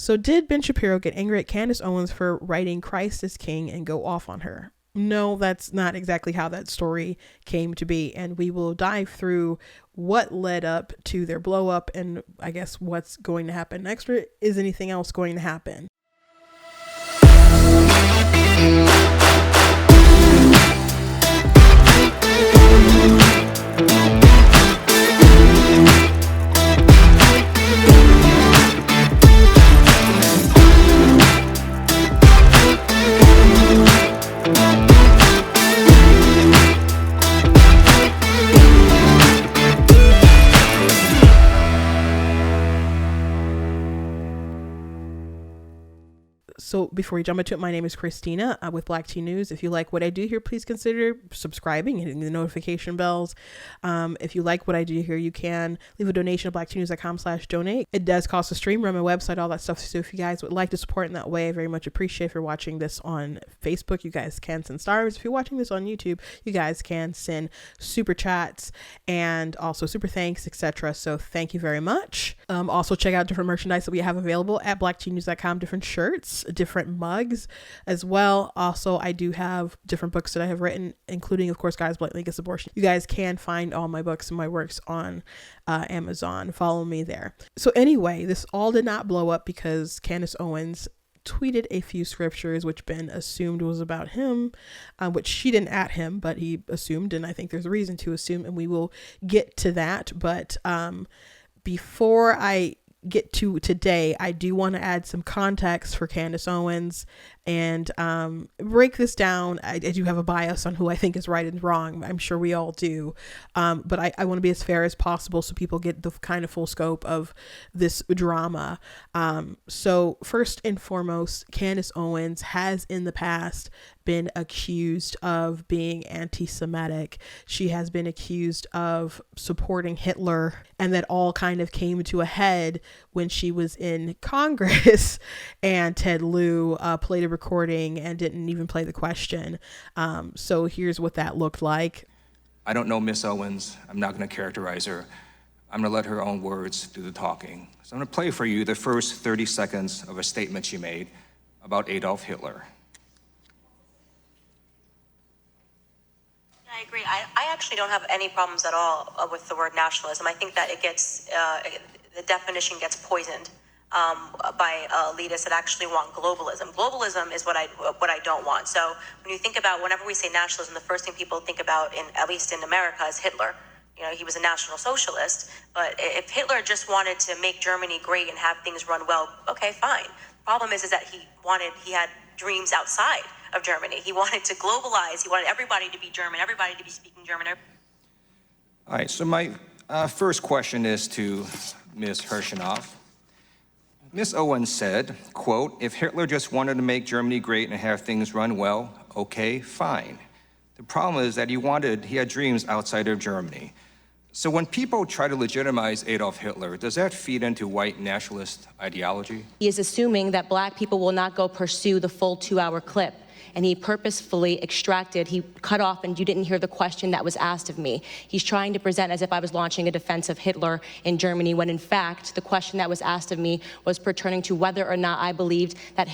So did Ben Shapiro get angry at Candace Owens for writing Christ is King and go off on her? No, that's not exactly how that story came to be. And we will dive through what led up to their blow up and I guess what's going to happen next, or is anything else going to happen? So before we jump into it, my name is Christina with Black Tea News. If you like what I do here, please consider subscribing and hitting the notification bells. If you like what I do here, you can leave a donation at blackteenews.com/donate. It does cost a stream, run my website, all that stuff. So if you guys would like to support in that way, I very much appreciate. If you're watching this on Facebook, you guys can send stars. If you're watching this on YouTube, you guys can send super chats and also super thanks, etc. So thank you very much. Also check out different merchandise that we have available at blackteenews.com, different shirts, different mugs as well. Also, I do have different books that I have written, including, of course, Guys Blatantly Against Abortion. You guys can find all my books and my works on Amazon. Follow me there. So anyway, this all did not blow up because Candace Owens tweeted a few scriptures which Ben assumed was about him, which she didn't at him, but he assumed, and I think there's a reason to assume, and we will get to that. But before I get to today, I do want to add some context for Candace Owens and break this down. I do have a bias on who I think is right and wrong. I'm sure we all do. But I want to be as fair as possible so people get the kind of full scope of this drama. So first and foremost, Candace Owens has in the past been accused of being anti-Semitic. She has been accused of supporting Hitler, and that all kind of came to a head when she was in Congress and Ted Lieu played a recording and didn't even play the question. So here's what that looked like. I don't know Miss Owens. I'm not going to characterize her. I'm going to let her own words do the talking. So I'm going to play for you the first 30 seconds of a statement she made about Adolf Hitler. I agree. I actually don't have any problems at all with the word nationalism. I think that it gets, the definition gets poisoned by elitists that actually want globalism. Globalism is what I don't want. So when you think about, whenever we say nationalism, the first thing people think about, at least in America, is Hitler. You know, he was a National Socialist, but if Hitler just wanted to make Germany great and have things run well, okay, fine. The problem is that he had dreams outside of Germany. He wanted to globalize. He wanted everybody to be German, everybody to be speaking German. All right, so my first question is to Ms. Hirschenoff. Ms. Owens said, quote, if Hitler just wanted to make Germany great and have things run well, okay, fine. The problem is that he had dreams outside of Germany. So when people try to legitimize Adolf Hitler, does that feed into white nationalist ideology? He is assuming that black people will not go pursue the full 2-hour clip. And he purposefully he cut off, and you didn't hear the question that was asked of me. He's trying to present as if I was launching a defense of Hitler in Germany, when in fact, the question that was asked of me was pertaining to whether or not I believed that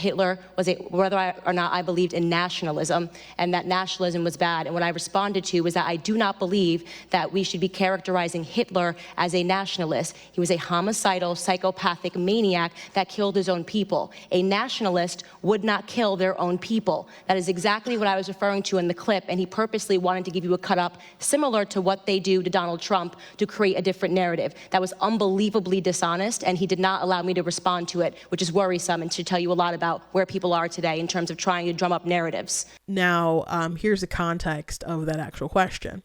whether or not I believed in nationalism, and that nationalism was bad. And what I responded to was that I do not believe that we should be characterizing Hitler as a nationalist. He was a homicidal, psychopathic maniac that killed his own people. A nationalist would not kill their own people. That is exactly what I was referring to in the clip, and he purposely wanted to give you a cut-up similar to what they do to Donald Trump to create a different narrative. That was unbelievably dishonest, and he did not allow me to respond to it, which is worrisome and should tell you a lot about where people are today in terms of trying to drum up narratives. Now, here's the context of that actual question.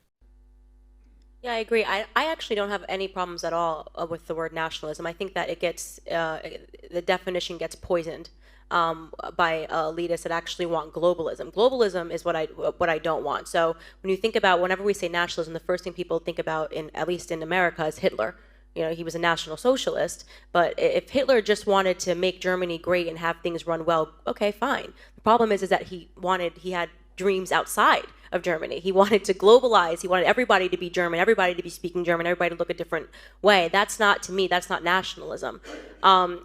Yeah, I agree. I actually don't have any problems at all with the word nationalism. I think that it gets, the definition gets poisoned by elitists that actually want globalism. Globalism is what I don't want. So when you think about, whenever we say nationalism, the first thing people think about, at least in America, is Hitler. You know, he was a National Socialist, but if Hitler just wanted to make Germany great and have things run well, okay, fine. The problem is that he had dreams outside of Germany. He wanted to globalize. He wanted everybody to be German, everybody to be speaking German, everybody to look a different way. That's not, to me, that's not nationalism.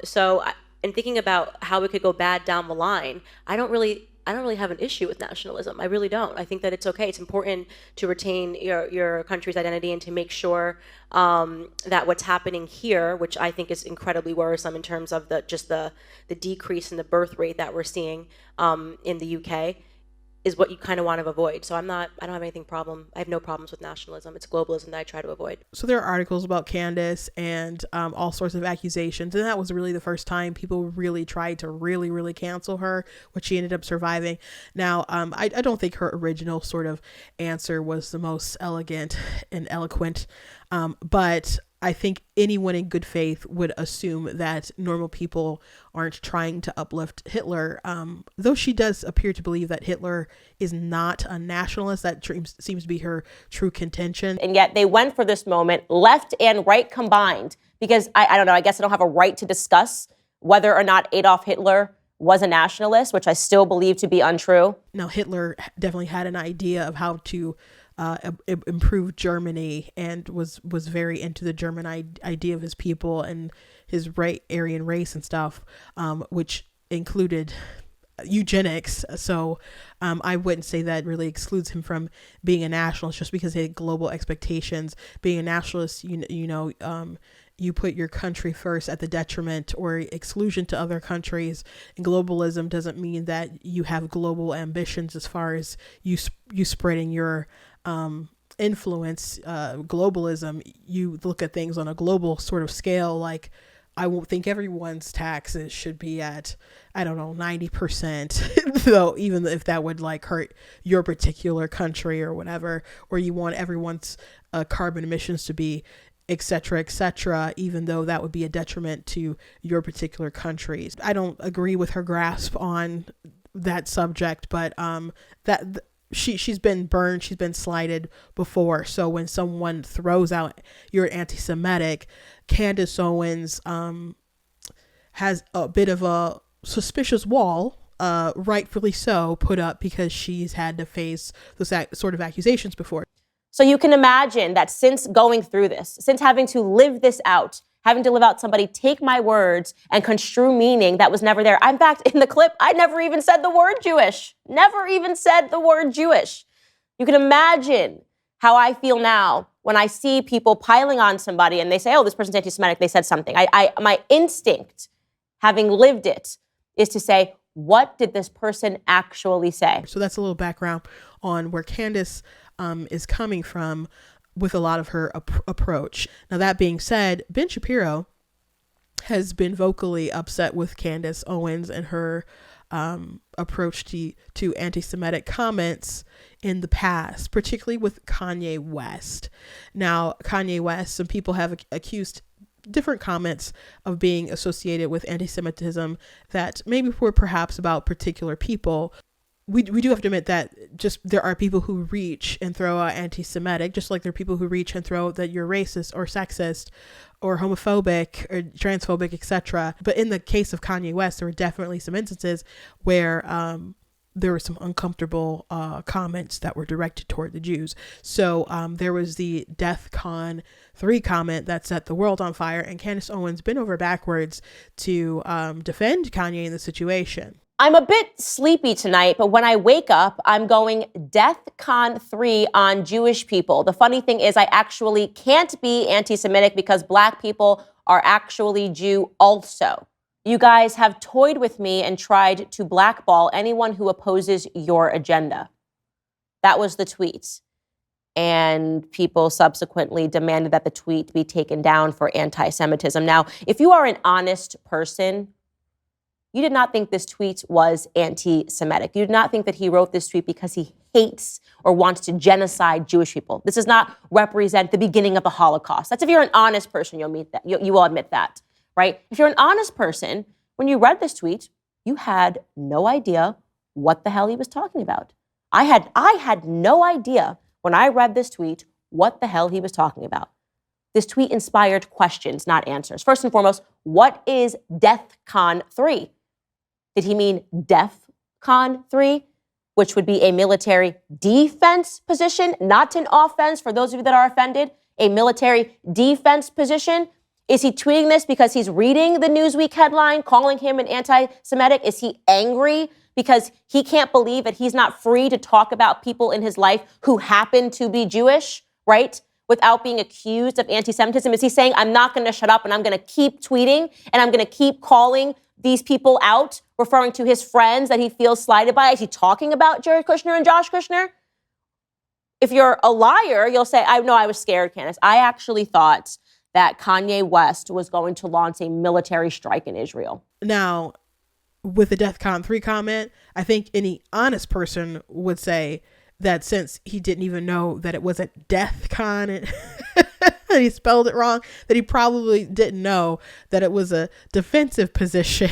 So and thinking about how it could go bad down the line, I don't really have an issue with nationalism. I really don't. I think that it's okay. It's important to retain your country's identity and to make sure that what's happening here, which I think is incredibly worrisome in terms of the decrease in the birth rate that we're seeing in the UK, is what you kind of want to avoid. So I don't have I have no problems with nationalism. It's globalism that I try to avoid. So there are articles about Candace and all sorts of accusations. And that was really the first time people really tried to really cancel her, which she ended up surviving. Now, I don't think her original sort of answer was the most elegant and eloquent. But I think anyone in good faith would assume that normal people aren't trying to uplift Hitler, though she does appear to believe that Hitler is not a nationalist. That seems to be her true contention. And yet they went for this moment, left and right combined, because I don't know, I guess I don't have a right to discuss whether or not Adolf Hitler was a nationalist, which I still believe to be untrue. Now, Hitler definitely had an idea of how to improve Germany and was very into the German idea of his people and his Aryan race and stuff, which included eugenics. So I wouldn't say that really excludes him from being a nationalist just because he had global expectations. Being a nationalist, you put your country first at the detriment or exclusion to other countries. And globalism doesn't mean that you have global ambitions as far as you spreading your influence. Globalism, you look at things on a global sort of scale. Like, I won't think everyone's taxes should be at, 90%, though, even if that would like hurt your particular country or whatever, or you want everyone's carbon emissions to be et cetera, even though that would be a detriment to your particular countries. I don't agree with her grasp on that subject, but she's been burned, she's been slighted before. So when someone throws out you're anti-Semitic, Candace Owens has a bit of a suspicious wall, rightfully so, put up because she's had to face those sort of accusations before. So you can imagine that since going through this, since having to live this out, having to live out somebody take my words and construe meaning that was never there. In fact, in the clip, I never even said the word Jewish. Never even said the word Jewish. You can imagine how I feel now when I see people piling on somebody and they say, oh, this person's anti-Semitic, they said something. My instinct, having lived it, is to say, what did this person actually say? So that's a little background on where Candace is coming from with a lot of her approach. Now, that being said, Ben Shapiro has been vocally upset with Candace Owens and her approach to anti-Semitic comments in the past, particularly with Kanye West. Now, Kanye West, some people have accused different comments of being associated with anti-Semitism that maybe were perhaps about particular people. We do have to admit that just there are people who reach and throw out anti-Semitic, just like there are people who reach and throw that you're racist or sexist or homophobic or transphobic, etc. But in the case of Kanye West, there were definitely some instances where there were some uncomfortable comments that were directed toward the Jews. So there was the DEFCON 3 comment that set the world on fire, and Candace Owens bent over backwards to defend Kanye in the situation. I'm a bit sleepy tonight, but when I wake up, I'm going DEFCON 3 on Jewish people. The funny thing is I actually can't be anti-Semitic because Black people are actually Jew also. You guys have toyed with me and tried to blackball anyone who opposes your agenda. That was the tweet. And people subsequently demanded that the tweet be taken down for anti-Semitism. Now, if you are an honest person, you did not think this tweet was anti-Semitic. You did not think that he wrote this tweet because he hates or wants to genocide Jewish people. This does not represent the beginning of the Holocaust. That's if you're an honest person, you'll meet that. You will admit that, right? If you're an honest person, when you read this tweet, you had no idea what the hell he was talking about. I had no idea when I read this tweet what the hell he was talking about. This tweet inspired questions, not answers. First and foremost, what is DEFCON 3? Did he mean DEFCON 3, which would be a military defense position, not an offense for those of you that are offended, a military defense position? Is he tweeting this because he's reading the Newsweek headline calling him an anti-Semitic? Is he angry because he can't believe that he's not free to talk about people in his life who happen to be Jewish, right? Without being accused of anti-Semitism? Is he saying, I'm not going to shut up and I'm going to keep tweeting and I'm going to keep calling these people out, referring to his friends that he feels slighted by? Is he talking about Jared Kushner and Josh Kushner? If you're a liar, you'll say, I was scared, Candace. I actually thought that Kanye West was going to launch a military strike in Israel. Now, with the DEFCON 3 comment, I think any honest person would say that since he didn't even know that it wasn't DEFCON and he spelled it wrong, that he probably didn't know that it was a defensive position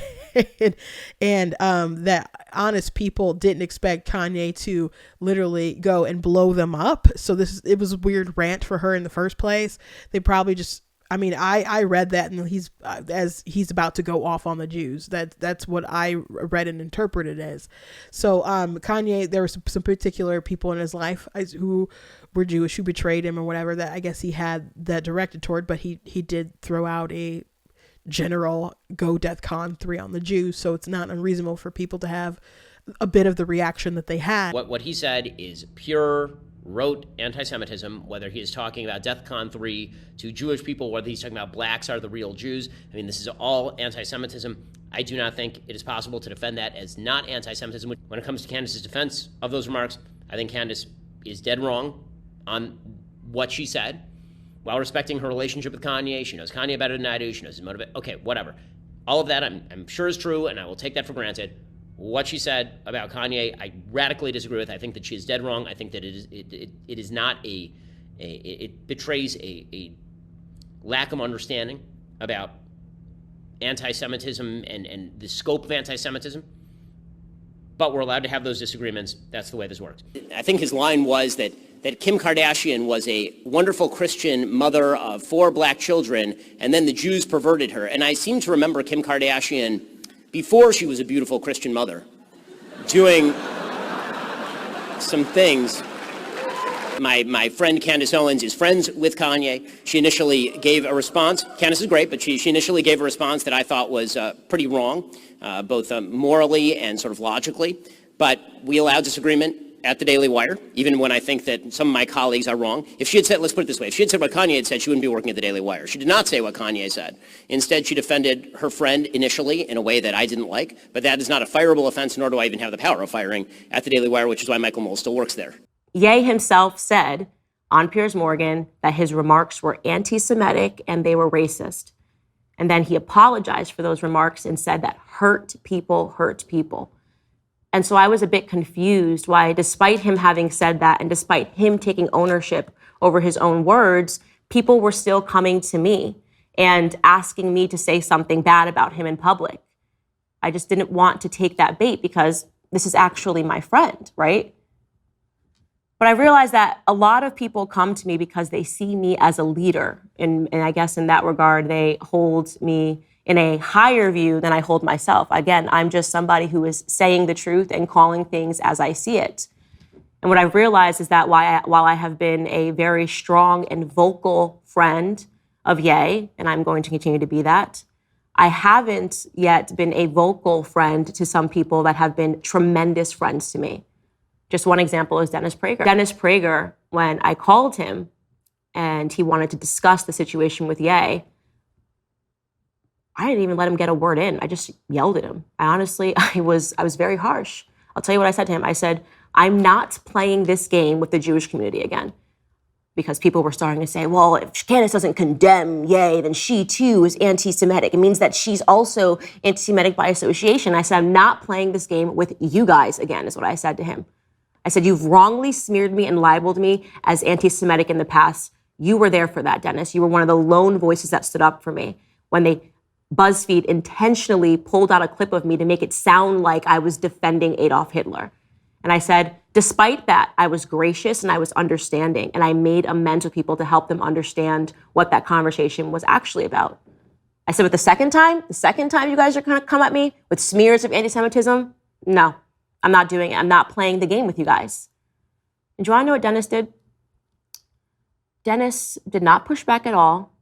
and that honest people didn't expect Kanye to literally go and blow them up. So it was a weird rant for her in the first place. They probably just, I read that and he's about to go off on the Jews. That's what I read and interpreted as. So Kanye, there were some particular people in his life who were Jewish who betrayed him or whatever that I guess he had that directed toward, but he did throw out a general go DEFCON 3 on the Jews. So it's not unreasonable for people to have a bit of the reaction that they had. What he said is pure rote anti-Semitism, whether he is talking about DEFCON 3 to Jewish people, whether he's talking about blacks are the real Jews. This is all anti-Semitism. I do not think it is possible to defend that as not anti-Semitism. When it comes to Candace's defense of those remarks, I think Candace is dead wrong on what she said. While respecting her relationship with Kanye, she knows Kanye better than I do. She knows his motivation. Okay, whatever. All of that I'm sure is true, and I will take that for granted. What she said about Kanye, I radically disagree with. I think that she is dead wrong. I think that it is not it betrays a lack of understanding about anti-Semitism and the scope of anti-Semitism. But we're allowed to have those disagreements. That's the way this works. I think his line was that Kim Kardashian was a wonderful Christian mother of 4 black children, and then the Jews perverted her. And I seem to remember Kim Kardashian, before she was a beautiful Christian mother, doing some things. My friend Candace Owens is friends with Kanye. She initially gave a response. Candace is great, but she initially gave a response that I thought was pretty wrong, both morally and sort of logically. But we allow disagreement at the Daily Wire, even when I think that some of my colleagues are wrong. If she had said, let's put it this way, if she had said what Kanye had said, she wouldn't be working at the Daily Wire. She did not say what Kanye said. Instead, she defended her friend initially in a way that I didn't like, but that is not a fireable offense, nor do I even have the power of firing at the Daily Wire, which is why Michael Moll still works there. Ye himself said on Piers Morgan that his remarks were anti-Semitic and they were racist. And then he apologized for those remarks and said that hurt people hurt people. And so I was a bit confused why, despite him having said that and despite him taking ownership over his own words, people were still coming to me and asking me to say something bad about him in public. I just didn't want to take that bait because this is actually my friend, right? But I realized that a lot of people come to me because they see me as a leader. And I guess in that regard, they hold me in a higher view than I hold myself. Again, I'm just somebody who is saying the truth and calling things as I see it. And what I've realized is that while I have been a very strong and vocal friend of Ye, and I'm going to continue to be that, I haven't yet been a vocal friend to some people that have been tremendous friends to me. Just one example is Dennis Prager. Dennis Prager, when I called him and he wanted to discuss the situation with Ye, I didn't even let him get a word in. I just yelled at him. I was very harsh. I'll tell you what I said to him. I said, I'm not playing this game with the Jewish community again. Because people were starting to say, well, if Candace doesn't condemn Ye, then she too is anti-Semitic. It means that she's also anti-Semitic by association. I said, I'm not playing this game with you guys again, is what I said to him. I said, you've wrongly smeared me and libeled me as anti-Semitic in the past. You were there for that, Dennis. You were one of the lone voices that stood up for me when BuzzFeed intentionally pulled out a clip of me to make it sound like I was defending Adolf Hitler. And I said, despite that, I was gracious and I was understanding. And I made amends with people to help them understand what that conversation was actually about. I said, but the second time you guys are going to come at me with smears of anti-Semitism, no, I'm not doing it. I'm not playing the game with you guys. And do you want to know what Dennis did? Dennis did not push back at all.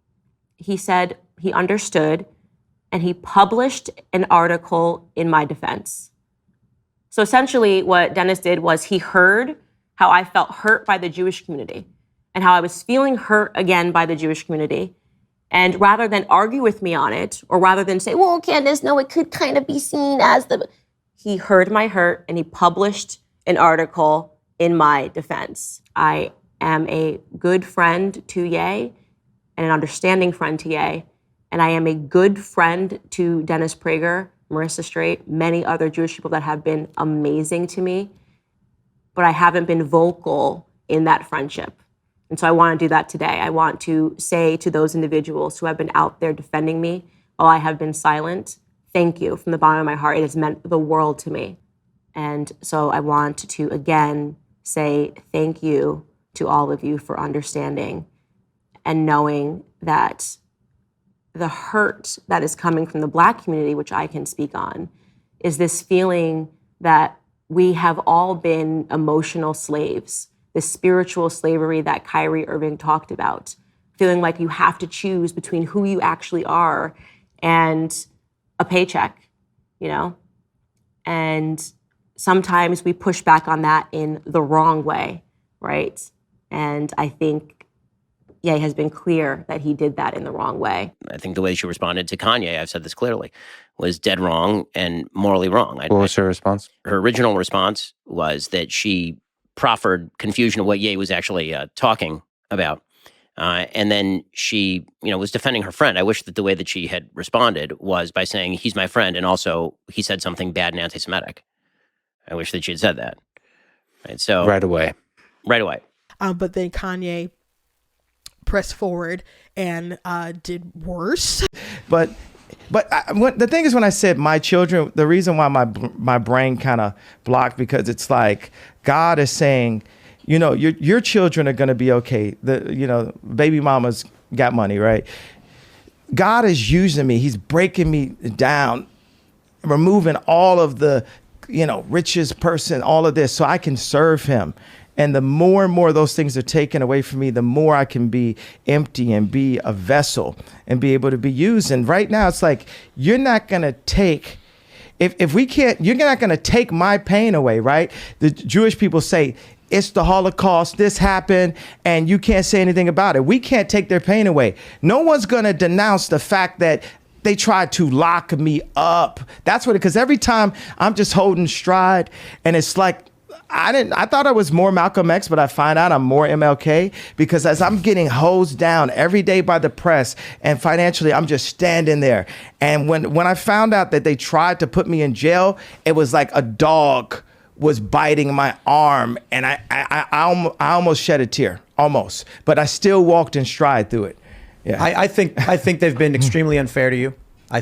He said he understood, and he published an article in my defense. So essentially what Dennis did was he heard how I felt hurt by the Jewish community and how I was feeling hurt again by the Jewish community. And rather than argue with me on it, or rather than say, well, Candace, no, it could kind of be seen as he heard my hurt and he published an article in my defense. I am a good friend to Ye and an understanding friend to Ye. And I am a good friend to Dennis Prager, Marissa Straight, many other Jewish people that have been amazing to me. But I haven't been vocal in that friendship. And so I want to do that today. I want to say to those individuals who have been out there defending me while I have been silent, thank you from the bottom of my heart. It has meant the world to me. And so I want to, again, say thank you to all of you for understanding and knowing that the hurt that is coming from the Black community, which I can speak on, is this feeling that we have all been emotional slaves, this spiritual slavery that Kyrie Irving talked about, feeling like you have to choose between who you actually are and a paycheck, you know? And sometimes we push back on that in the wrong way, right? And I think Ye has been clear that he did that in the wrong way. I think the way she responded to Kanye, I've said this clearly, was dead wrong and morally wrong. What was her response? Her original response was that she proffered confusion of what Ye was actually talking about. And then she, was defending her friend. I wish that the way that she had responded was by saying, he's my friend, and also he said something bad and anti-Semitic. I wish that she had said that. Right, so Right away. But then Kanye pressed forward and did worse. But the thing is, when I said my children, the reason why my brain kind of blocked, because it's like God is saying, your children are going to be okay. Baby mama's got money, right? God is using me. He's breaking me down, removing all of the, richest person, all of this, so I can serve him. And the more and more those things are taken away from me, the more I can be empty and be a vessel and be able to be used. And right now, it's like, you're not going to take, if we can't, you're not going to take my pain away, right? The Jewish people say, it's the Holocaust, this happened, and you can't say anything about it. We can't take their pain away. No one's going to denounce the fact that they tried to lock me up. That's what, because every time I'm just holding stride, and it's like, I thought I was more Malcolm X, but I find out I'm more MLK, because as I'm getting hosed down every day by the press and financially, I'm just standing there. And when I found out that they tried to put me in jail, it was like a dog was biting my arm, and I almost shed a tear, almost, but I still walked in stride through it. Yeah. I think they've been extremely unfair to you.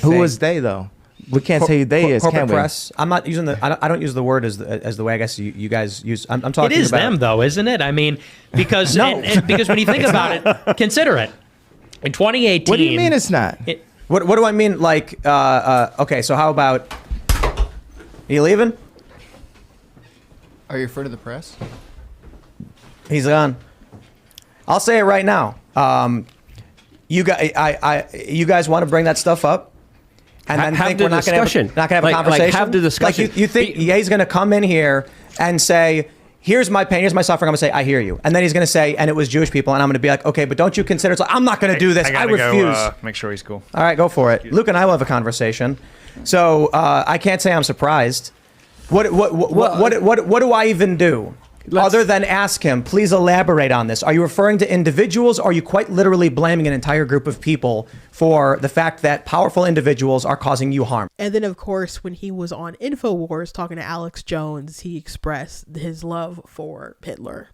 Who was they though? We can't say who they is, corporate can we? press. I'm not using I don't use the word as the way I guess you guys use. I'm talking about. It is them though, isn't it? I mean, because because when you think about it, consider it. In 2018. What do you mean it's not? What do I mean? Like, okay, so how about? Are you leaving? Are you referring to the press? He's gone. I'll say it right now. You guys want to bring that stuff up? And then think we're not going to have a conversation? Have the discussion. Like you think Ye's going to come in here and say, here's my pain, here's my suffering. I'm going to say, I hear you. And then he's going to say, and it was Jewish people. And I'm going to be like, okay, but don't you consider, it's like, I'm not going to do this. I refuse. Make sure he's cool. All right, go for it. Luke and I will have a conversation. So I can't say I'm surprised. What do I even do? Other than ask him, please elaborate on this. Are you referring to individuals, or are you quite literally blaming an entire group of people for the fact that powerful individuals are causing you harm? And then, of course, when he was on InfoWars talking to Alex Jones, he expressed his love for Hitler.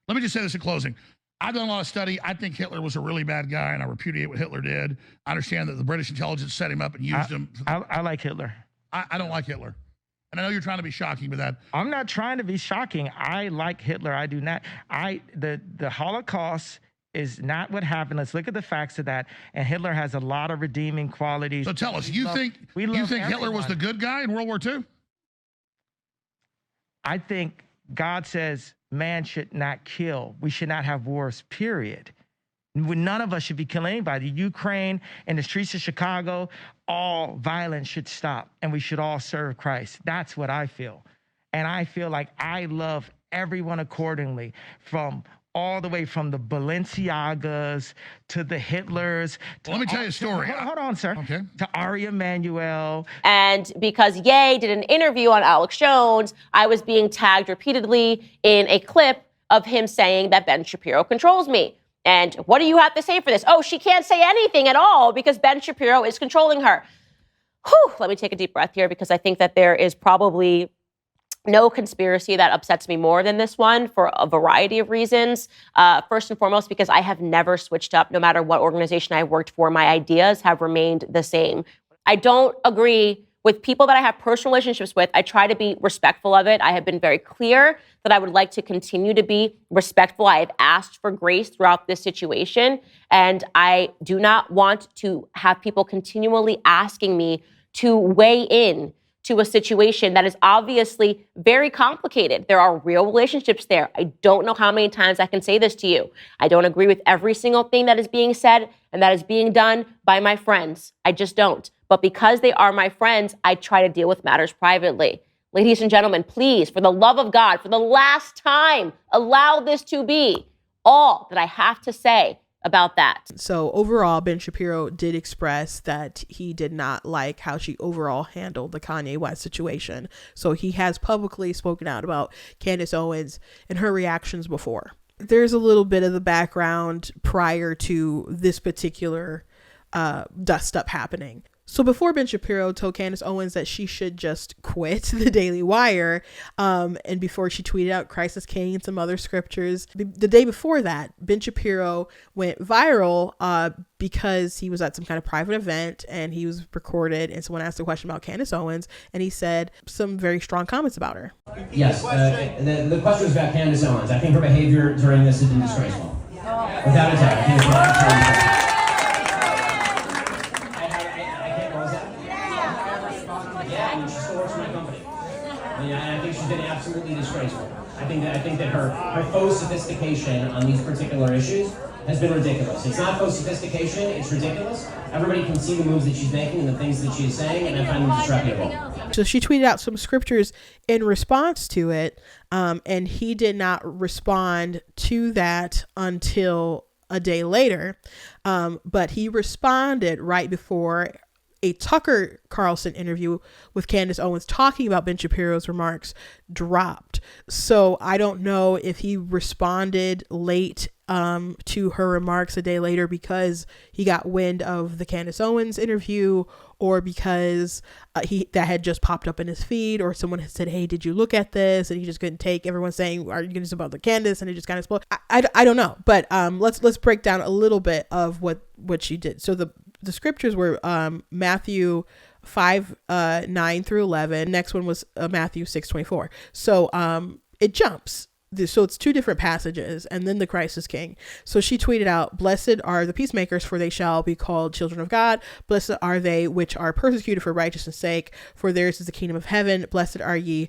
Let me just say this in closing. I've done a lot of study. I think Hitler was a really bad guy, and I repudiate what Hitler did. I understand that the British intelligence set him up and used him. I like Hitler. I don't like Hitler. And I know you're trying to be shocking with that. I'm not trying to be shocking. I like Hitler. I do not. The Holocaust is not what happened. Let's look at the facts of that. And Hitler has a lot of redeeming qualities. So tell us, you think Hitler was the good guy in World War II? I think God says man should not kill. We should not have wars, period. None of us should be killing anybody. Ukraine and the streets of Chicago, all violence should stop, and we should all serve Christ. That's what I feel. And I feel like I love everyone accordingly, from all the way from the Balenciagas to the Hitlers. Let me tell you a story. Hold on, sir. Okay. To Ari Emanuel. And because Ye did an interview on Alex Jones, I was being tagged repeatedly in a clip of him saying that Ben Shapiro controls me. And what do you have to say for this? Oh, she can't say anything at all because Ben Shapiro is controlling her. Whew, let me take a deep breath here, because I think that there is probably no conspiracy that upsets me more than this one for a variety of reasons. First and foremost, because I have never switched up. No matter what organization I worked for, my ideas have remained the same. I don't agree with people that I have personal relationships with. I try to be respectful of it. I have been very clear that I would like to continue to be respectful. I have asked for grace throughout this situation, and I do not want to have people continually asking me to weigh in to a situation that is obviously very complicated. There are real relationships there. I don't know how many times I can say this to you. I don't agree with every single thing that is being said and that is being done by my friends. I just don't. But because they are my friends, I try to deal with matters privately. Ladies and gentlemen, please, for the love of God, for the last time, allow this to be all that I have to say about that. So overall, Ben Shapiro did express that he did not like how she overall handled the Kanye West situation. So he has publicly spoken out about Candace Owens and her reactions before. There's a little bit of the background prior to this particular dust up happening. So before Ben Shapiro told Candace Owens that she should just quit the Daily Wire, and before she tweeted out Christ is King and some other scriptures, the day before that, Ben Shapiro went viral because he was at some kind of private event and he was recorded, and someone asked a question about Candace Owens, and he said some very strong comments about her. Yes, the question was about Candace Owens. I think her behavior during this has been disgraceful. Without a doubt. I think it's disgraceful. Been absolutely disgraceful. I think that her faux sophistication on these particular issues has been ridiculous. It's not faux sophistication, it's ridiculous. Everybody can see the moves that she's making and the things that she's saying, and I find them disreputable. So she tweeted out some scriptures in response to it, and he did not respond to that until a day later. But he responded right before a Tucker Carlson interview with Candace Owens talking about Ben Shapiro's remarks dropped. So I don't know if he responded late to her remarks a day later because he got wind of the Candace Owens interview, or because that had just popped up in his feed, or someone had said, hey, did you look at this? And he just couldn't take everyone saying, are you going to about the Candace? And it just kind of exploded. I don't know, but let's break down a little bit of what she did. So the scriptures were Matthew 5:9 through 11. Next one was Matthew 6:24. So it jumps. So it's two different passages, and then the Christ is King. So she tweeted out, blessed are the peacemakers, for they shall be called children of God. Blessed are they which are persecuted for righteousness' sake, for theirs is the kingdom of heaven. Blessed are ye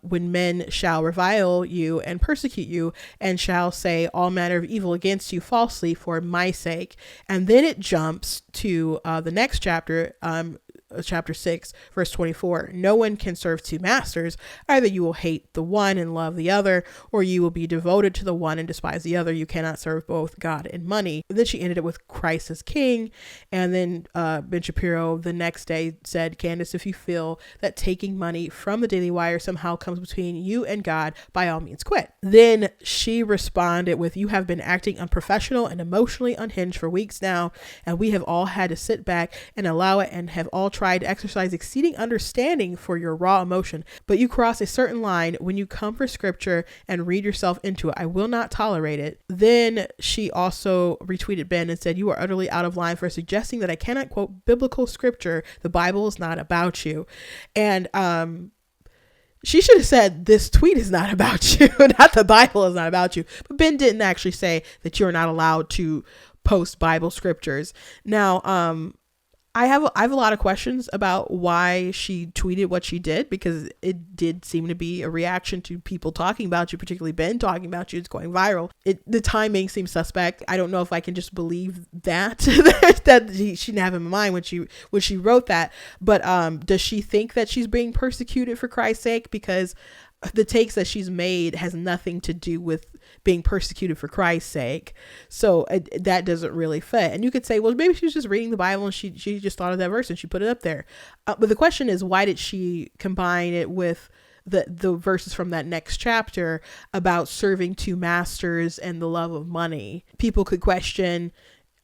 when men shall revile you and persecute you, and shall say all manner of evil against you falsely for my sake. And then it jumps to the next chapter, chapter 6, verse 24. No one can serve two masters. Either you will hate the one and love the other, or you will be devoted to the one and despise the other. You cannot serve both God and money. And then she ended it with Christ as King. And then Ben Shapiro the next day said, Candace, if you feel that taking money from the Daily Wire somehow comes between you and God, by all means quit. Then she responded with, you have been acting unprofessional and emotionally unhinged for weeks now, and we have all had to sit back and allow it, and have all tried to exercise exceeding understanding for your raw emotion. But you cross a certain line when you come for scripture and read yourself into it. I will not tolerate it. Then she also retweeted Ben and said, you are utterly out of line for suggesting that I cannot quote biblical scripture. The Bible is not about you. And she should have said, this tweet is not about you, not the Bible is not about you. But Ben didn't actually say that you're not allowed to post Bible scriptures. Now, I have a lot of questions about why she tweeted what she did, because it did seem to be a reaction to people talking about you, particularly Ben talking about you. It's going viral. The timing seems suspect. I don't know if I can just believe that that she didn't have in mind when she wrote that. But does she think that she's being persecuted for Christ's sake? Because the takes that she's made has nothing to do with being persecuted for Christ's sake. So that doesn't really fit. And you could say, well, maybe she was just reading the Bible and she just thought of that verse and she put it up there. But the question is, why did she combine it with the verses from that next chapter about serving two masters and the love of money? People could question,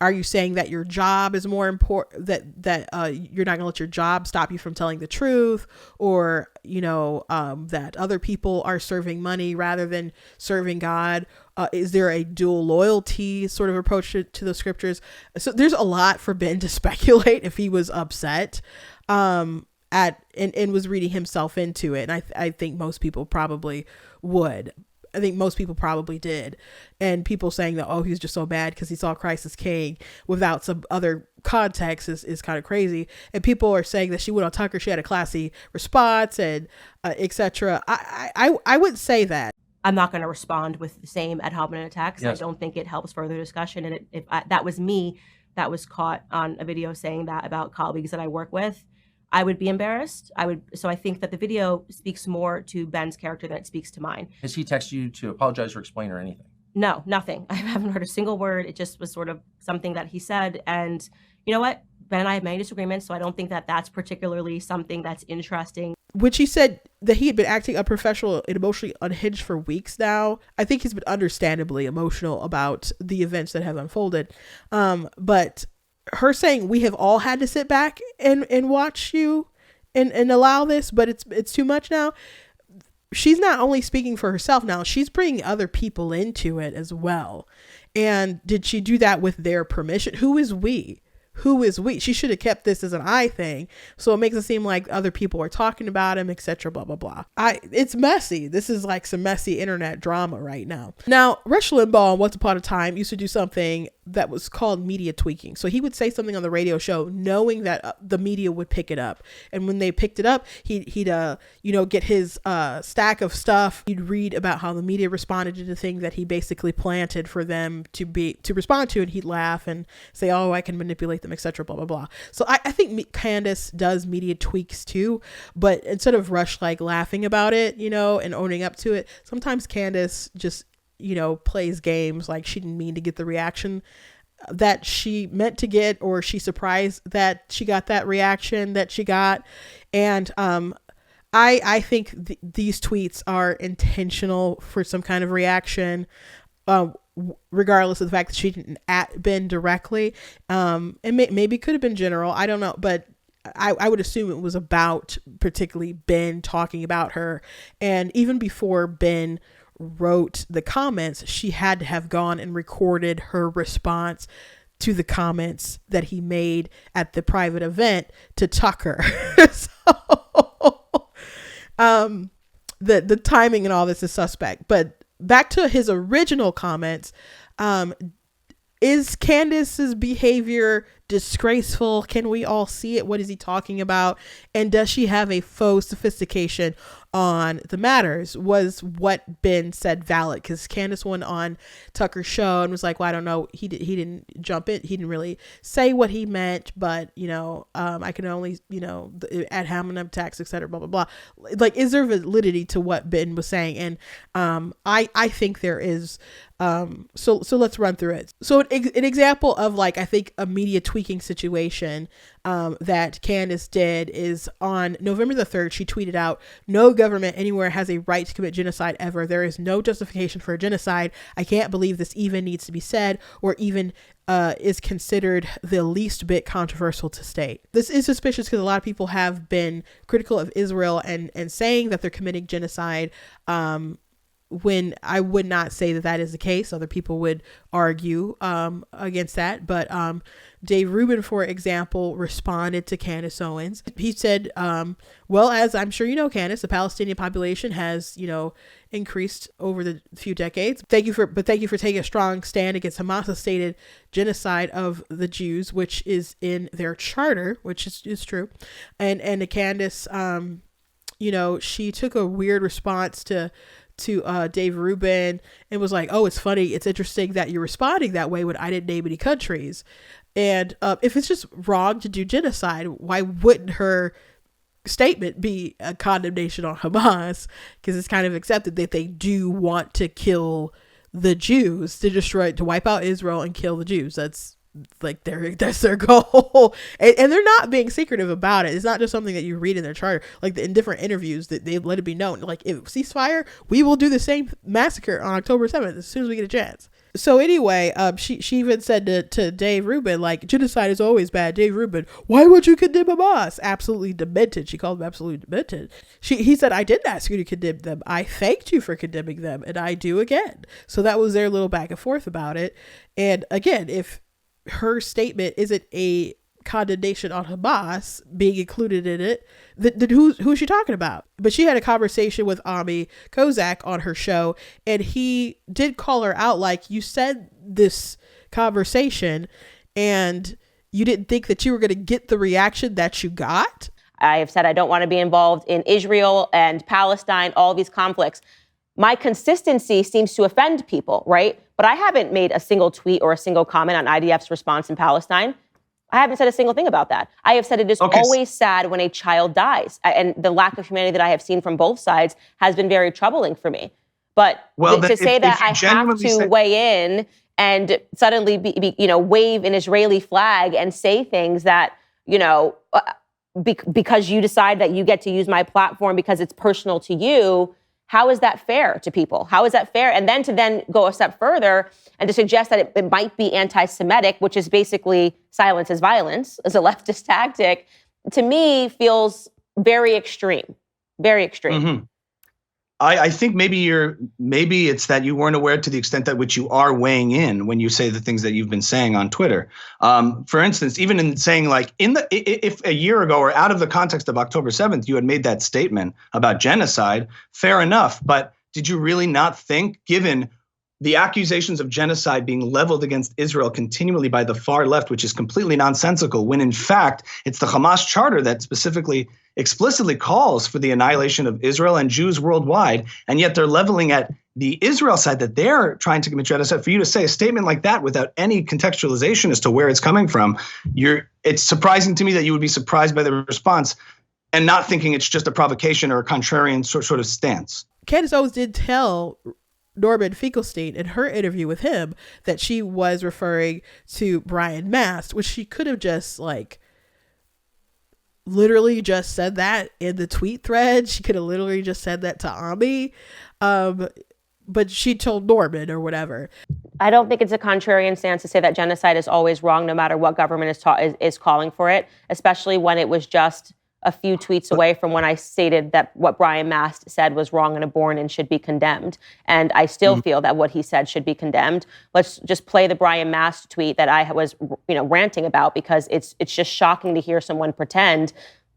are you saying that your job is more important, that you're not gonna let your job stop you from telling the truth, or that other people are serving money rather than serving God? Is there a dual loyalty sort of approach to the scriptures? So there's a lot for Ben to speculate if he was upset and was reading himself into it. And I think most people probably would. I think most people probably did. And people saying that, oh, he's just so bad because he saw Christ as king without some other context is kind of crazy. And people are saying that she went on Tucker, she had a classy response and etc. I would say that. I'm not going to respond with the same ad hominem attacks. Yes. I don't think it helps further discussion. And if that was me that was caught on a video saying that about colleagues that I work with, I would be embarrassed. So I think that the video speaks more to Ben's character than it speaks to mine. Has he texted you to apologize or explain or anything? No, nothing. I haven't heard a single word. It just was sort of something that he said. And you know what? Ben and I have many disagreements, so I don't think that that's particularly something that's interesting. Which he said that he had been acting unprofessional and emotionally unhinged for weeks now. I think he's been understandably emotional about the events that have unfolded. But her saying we have all had to sit back and watch you and allow this, but it's too much now. She's not only speaking for herself now, she's bringing other people into it as well. And did she do that with their permission? Who is we? She should have kept this as an I thing. So it makes it seem like other people are talking about him, etc. Blah, blah, blah. It's messy. This is like some messy internet drama right now. Now, Rush Limbaugh, once upon a time, used to do something that was called media tweaking. So he would say something on the radio show knowing that the media would pick it up. And when they picked it up, he'd get his stack of stuff. He'd read about how the media responded to the thing that he basically planted for them to respond to. And he'd laugh and say, oh, I can manipulate them, etc. Blah, blah, blah. So I think Candace does media tweaks too. But instead of Rush like laughing about it, and owning up to it, sometimes Candace just plays games like she didn't mean to get the reaction that she meant to get, or she's surprised that she got that reaction that she got. And I think these tweets are intentional for some kind of reaction, regardless of the fact that she didn't at Ben directly. And maybe could have been general. I don't know, but I would assume it was about particularly Ben talking about her. And even before Ben wrote the comments, she had to have gone and recorded her response to the comments that he made at the private event to Tucker. So the timing and all this is suspect. But back to his original comments, is Candace's behavior disgraceful? Can we all see it? What is he talking about? And does she have a faux sophistication on the matters? Was what Ben said valid? Because Candace went on Tucker's show and was like, well, I don't know. He didn't jump in. He didn't really say what he meant, but I can only, ad hominem attacks, etc. Blah, blah, blah. Like, is there validity to what Ben was saying? And I think there is. So let's run through it. So an example of I think a media tweaking situation that Candace did is on November the 3rd, she tweeted out, no government anywhere has a right to commit genocide ever. There is no justification for a genocide. I can't believe this even needs to be said or even is considered the least bit controversial to state. This is suspicious because a lot of people have been critical of Israel and saying that they're committing genocide when I would not say that that is the case. Other people would argue against that. But Dave Rubin, for example, responded to Candace Owens. He said, well, as I'm sure you know, Candace, the Palestinian population has, increased over the few decades. Thank you for taking a strong stand against Hamas' stated genocide of the Jews, which is in their charter, which is true. And to Candace, she took a weird response to Dave Rubin and was like, oh, it's funny. It's interesting that you're responding that way when I didn't name any countries. And if it's just wrong to do genocide, why wouldn't her statement be a condemnation on Hamas? Because it's kind of accepted that they do want to kill the Jews, to wipe out Israel and kill the Jews. That's their goal. And they're not being secretive about it. It's not just something that you read in their charter. Like in different interviews that they let it be known, like, if ceasefire, we will do the same massacre on October 7th as soon as we get a chance. So anyway, she even said to Dave Rubin, like, genocide is always bad. Dave Rubin, why would you condemn Hamas? Absolutely demented. She called him absolutely demented. He said, I didn't ask you to condemn them. I thanked you for condemning them, and I do again. So that was their little back and forth about it. And again, if her statement isn't a condemnation on Hamas being included in it, then who's she talking about? But she had a conversation with Kozak on her show, and he did call her out, like, you said this conversation and you didn't think that you were going to get the reaction that you got. I have said I don't want to be involved in Israel and Palestine, all these conflicts. My consistency seems to offend people, right? But I haven't made a single tweet or a single comment on IDF's response in Palestine. I haven't said a single thing about that. I have said it is always sad when a child dies. And the lack of humanity that I have seen from both sides has been very troubling for me. But to say that I have to weigh in and suddenly wave an Israeli flag and say things that, because you decide that you get to use my platform because it's personal to you, how is that fair to people? How is that fair? And then to go a step further and to suggest that it might be anti-Semitic, which is basically silence is violence, as a leftist tactic, to me feels very extreme, very extreme. Mm-hmm. I think maybe it's that you weren't aware to the extent that which you are weighing in when you say the things that you've been saying on Twitter. For instance, even in saying, like, if a year ago or out of the context of October 7th, you had made that statement about genocide, fair enough. But did you really not think, given the accusations of genocide being leveled against Israel continually by the far left, which is completely nonsensical, when in fact it's the Hamas charter that specifically explicitly calls for the annihilation of Israel and Jews worldwide, and yet they're leveling at the Israel side that they're trying to commit genocide. For you to say a statement like that without any contextualization as to where it's coming from, it's surprising to me that you would be surprised by the response and not thinking it's just a provocation or a contrarian sort of stance. Candace Owens did tell Norman Finkelstein in her interview with him that she was referring to Brian Mast, which she could have just literally just said that in the tweet thread. She could have literally just said that to Ami. But she told Norman or whatever. I don't think it's a contrarian stance to say that genocide is always wrong, no matter what government is calling for it, especially when it was just a few tweets away from when I stated that what Brian Mast said was wrong and abhorrent and should be condemned. And I still feel that what he said should be condemned. Let's just play the Brian Mast tweet that I was, ranting about, because it's just shocking to hear someone pretend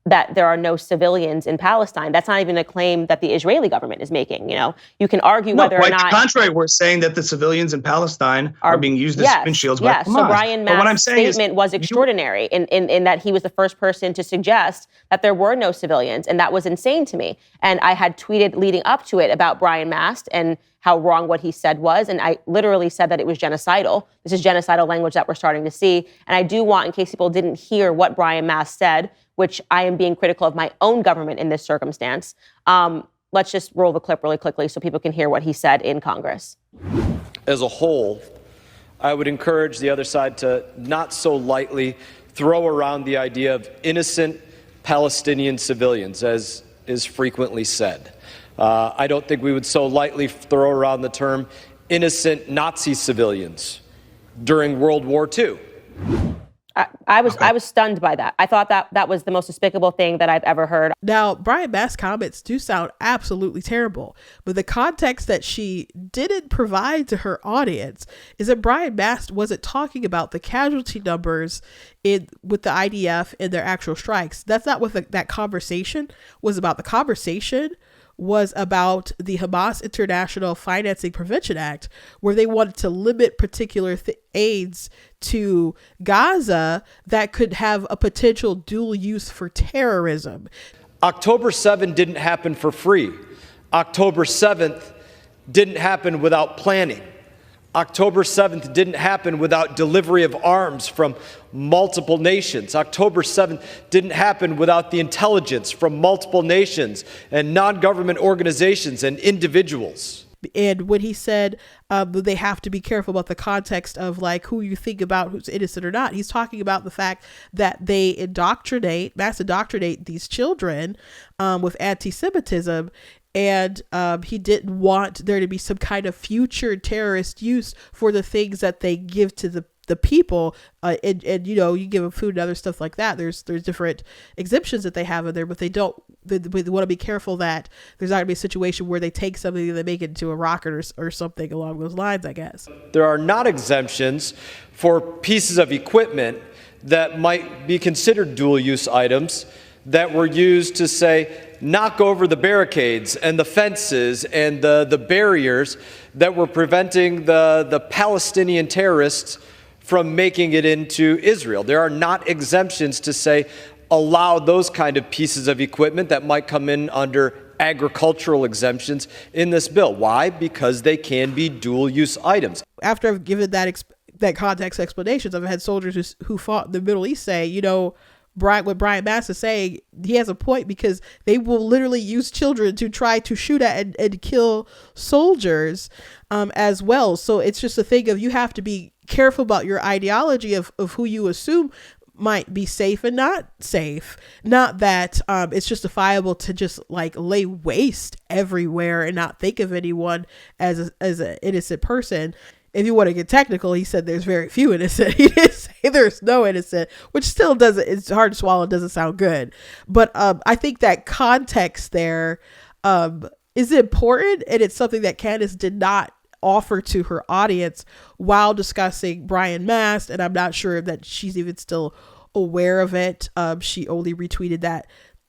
that there are no civilians in Palestine. That's not even a claim that the Israeli government is making. You can argue whether or not. Quite the contrary, we're saying that the civilians in Palestine are being used as windshields. Yes. So Brian Mast's statement was extraordinary in that he was the first person to suggest that there were no civilians, and that was insane to me. And I had tweeted leading up to it about Brian Mast and how wrong what he said was, and I literally said that it was genocidal. This is genocidal language that we're starting to see. And I do want, in case people didn't hear what Brian Mast said, which I am being critical of my own government in this circumstance. Let's just roll the clip really quickly so people can hear what he said in Congress. As a whole, I would encourage the other side to not so lightly throw around the idea of innocent Palestinian civilians, as is frequently said. I don't think we would so lightly throw around the term innocent Nazi civilians during World War II. I was stunned by that. I thought that was the most despicable thing that I've ever heard. Now, Brian Mast's comments do sound absolutely terrible, but the context that she didn't provide to her audience is that Brian Mast wasn't talking about the casualty numbers with the IDF and their actual strikes. That's not what that conversation was about. The conversation was about the Hamas International Financing Prevention Act, where they wanted to limit particular aids to Gaza that could have a potential dual use for terrorism. October 7th didn't happen for free. October 7th didn't happen without planning. October 7th didn't happen without delivery of arms from multiple nations. October 7th didn't happen without the intelligence from multiple nations and non-government organizations and individuals. And when he said they have to be careful about the context of like who you think about who's innocent or not, he's talking about the fact that they mass indoctrinate these children with anti-Semitism. And he didn't want there to be some kind of future terrorist use for the things that they give to the people. And you know, you give them food and other stuff like that. There's different exemptions that they have in there, but they want to be careful that there's not going to be a situation where they take something and they make it into a rocket or something along those lines, I guess. There are not exemptions for pieces of equipment that might be considered dual-use items that were used to, say, knock over the barricades and the fences and the barriers that were preventing the Palestinian terrorists from making it into Israel. There are not exemptions to, say, allow those kind of pieces of equipment that might come in under agricultural exemptions in this bill. Why? Because they can be dual-use items. After I've given that context explanations, I've had soldiers who fought in the Middle East say, you know, what Brian Mast is saying, he has a point, because they will literally use children to try to shoot at and kill soldiers as well. So it's just a thing of you have to be careful about your ideology of who you assume might be safe and not safe. Not that it's justifiable to just like lay waste everywhere and not think of anyone as an innocent person. If you want to get technical, he said there's very few innocent. He didn't say there's no innocent, which still doesn't, it's hard to swallow, doesn't sound good. But I think that context there is important, and it's something that Candace did not offer to her audience while discussing Brian Mast, and I'm not sure that she's even still aware of it. She only retweeted that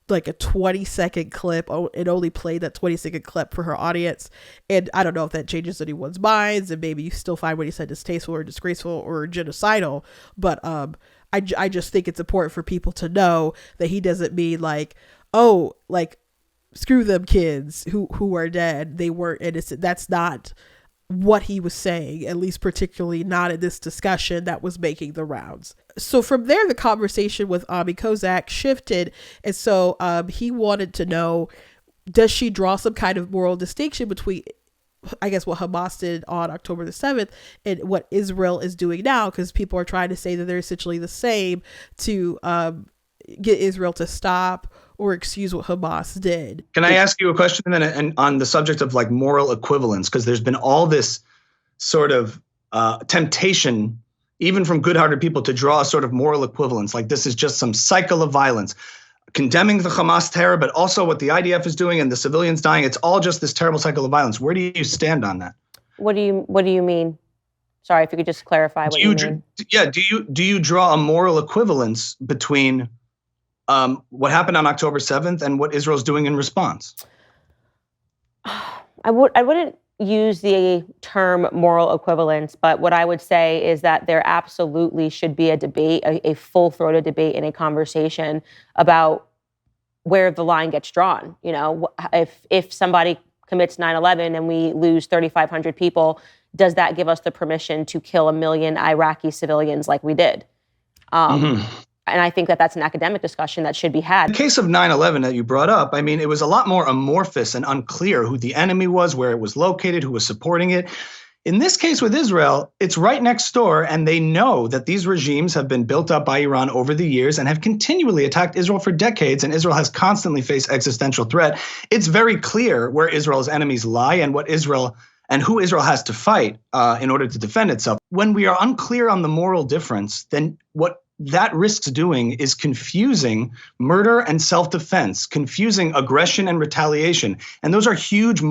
like a 20-second clip. It only played that 20-second clip for her audience, and I don't know if that changes anyone's minds, and maybe you still find what he said distasteful or disgraceful or genocidal, but I just think it's important for people to know that he doesn't mean like, oh, like screw them kids who are dead, they weren't innocent. That's not what he was saying, at least particularly not in this discussion that was making the rounds. So from there, the conversation with Kozak shifted. And so he wanted to know, does she draw some kind of moral distinction between, I guess, what Hamas did on October the 7th and what Israel is doing now? Because people are trying to say that they're essentially the same to get Israel to stop or excuse what Hamas did. Can I ask you a question then, and on the subject of like moral equivalence? Because there's been all this sort of temptation, even from good-hearted people, to draw a sort of moral equivalence. Like this is just some cycle of violence, condemning the Hamas terror, but also what the IDF is doing and the civilians dying. It's all just this terrible cycle of violence. Where do you stand on that? What do you mean? Sorry, if you could just clarify what you mean. Yeah, do you draw a moral equivalence between what happened on October 7th and what Israel's doing in response? I wouldn't use the term moral equivalence, but what I would say is that there absolutely should be a debate, a full-throated debate and a conversation about where the line gets drawn. You know, if somebody commits 9/11 and we lose 3,500 people, does that give us the permission to kill 1 million Iraqi civilians like we did? And I think that that's an academic discussion that should be had. In the case of 9/11 that you brought up, I mean, it was a lot more amorphous and unclear who the enemy was, where it was located, who was supporting it. In this case with Israel, it's right next door, and they know that these regimes have been built up by Iran over the years and have continually attacked Israel for decades, and Israel has constantly faced existential threat. It's very clear where Israel's enemies lie and what Israel and who Israel has to fight in order to defend itself. When we are unclear on the moral difference, then what that risks doing is confusing murder and self-defense, confusing aggression and retaliation. And those are huge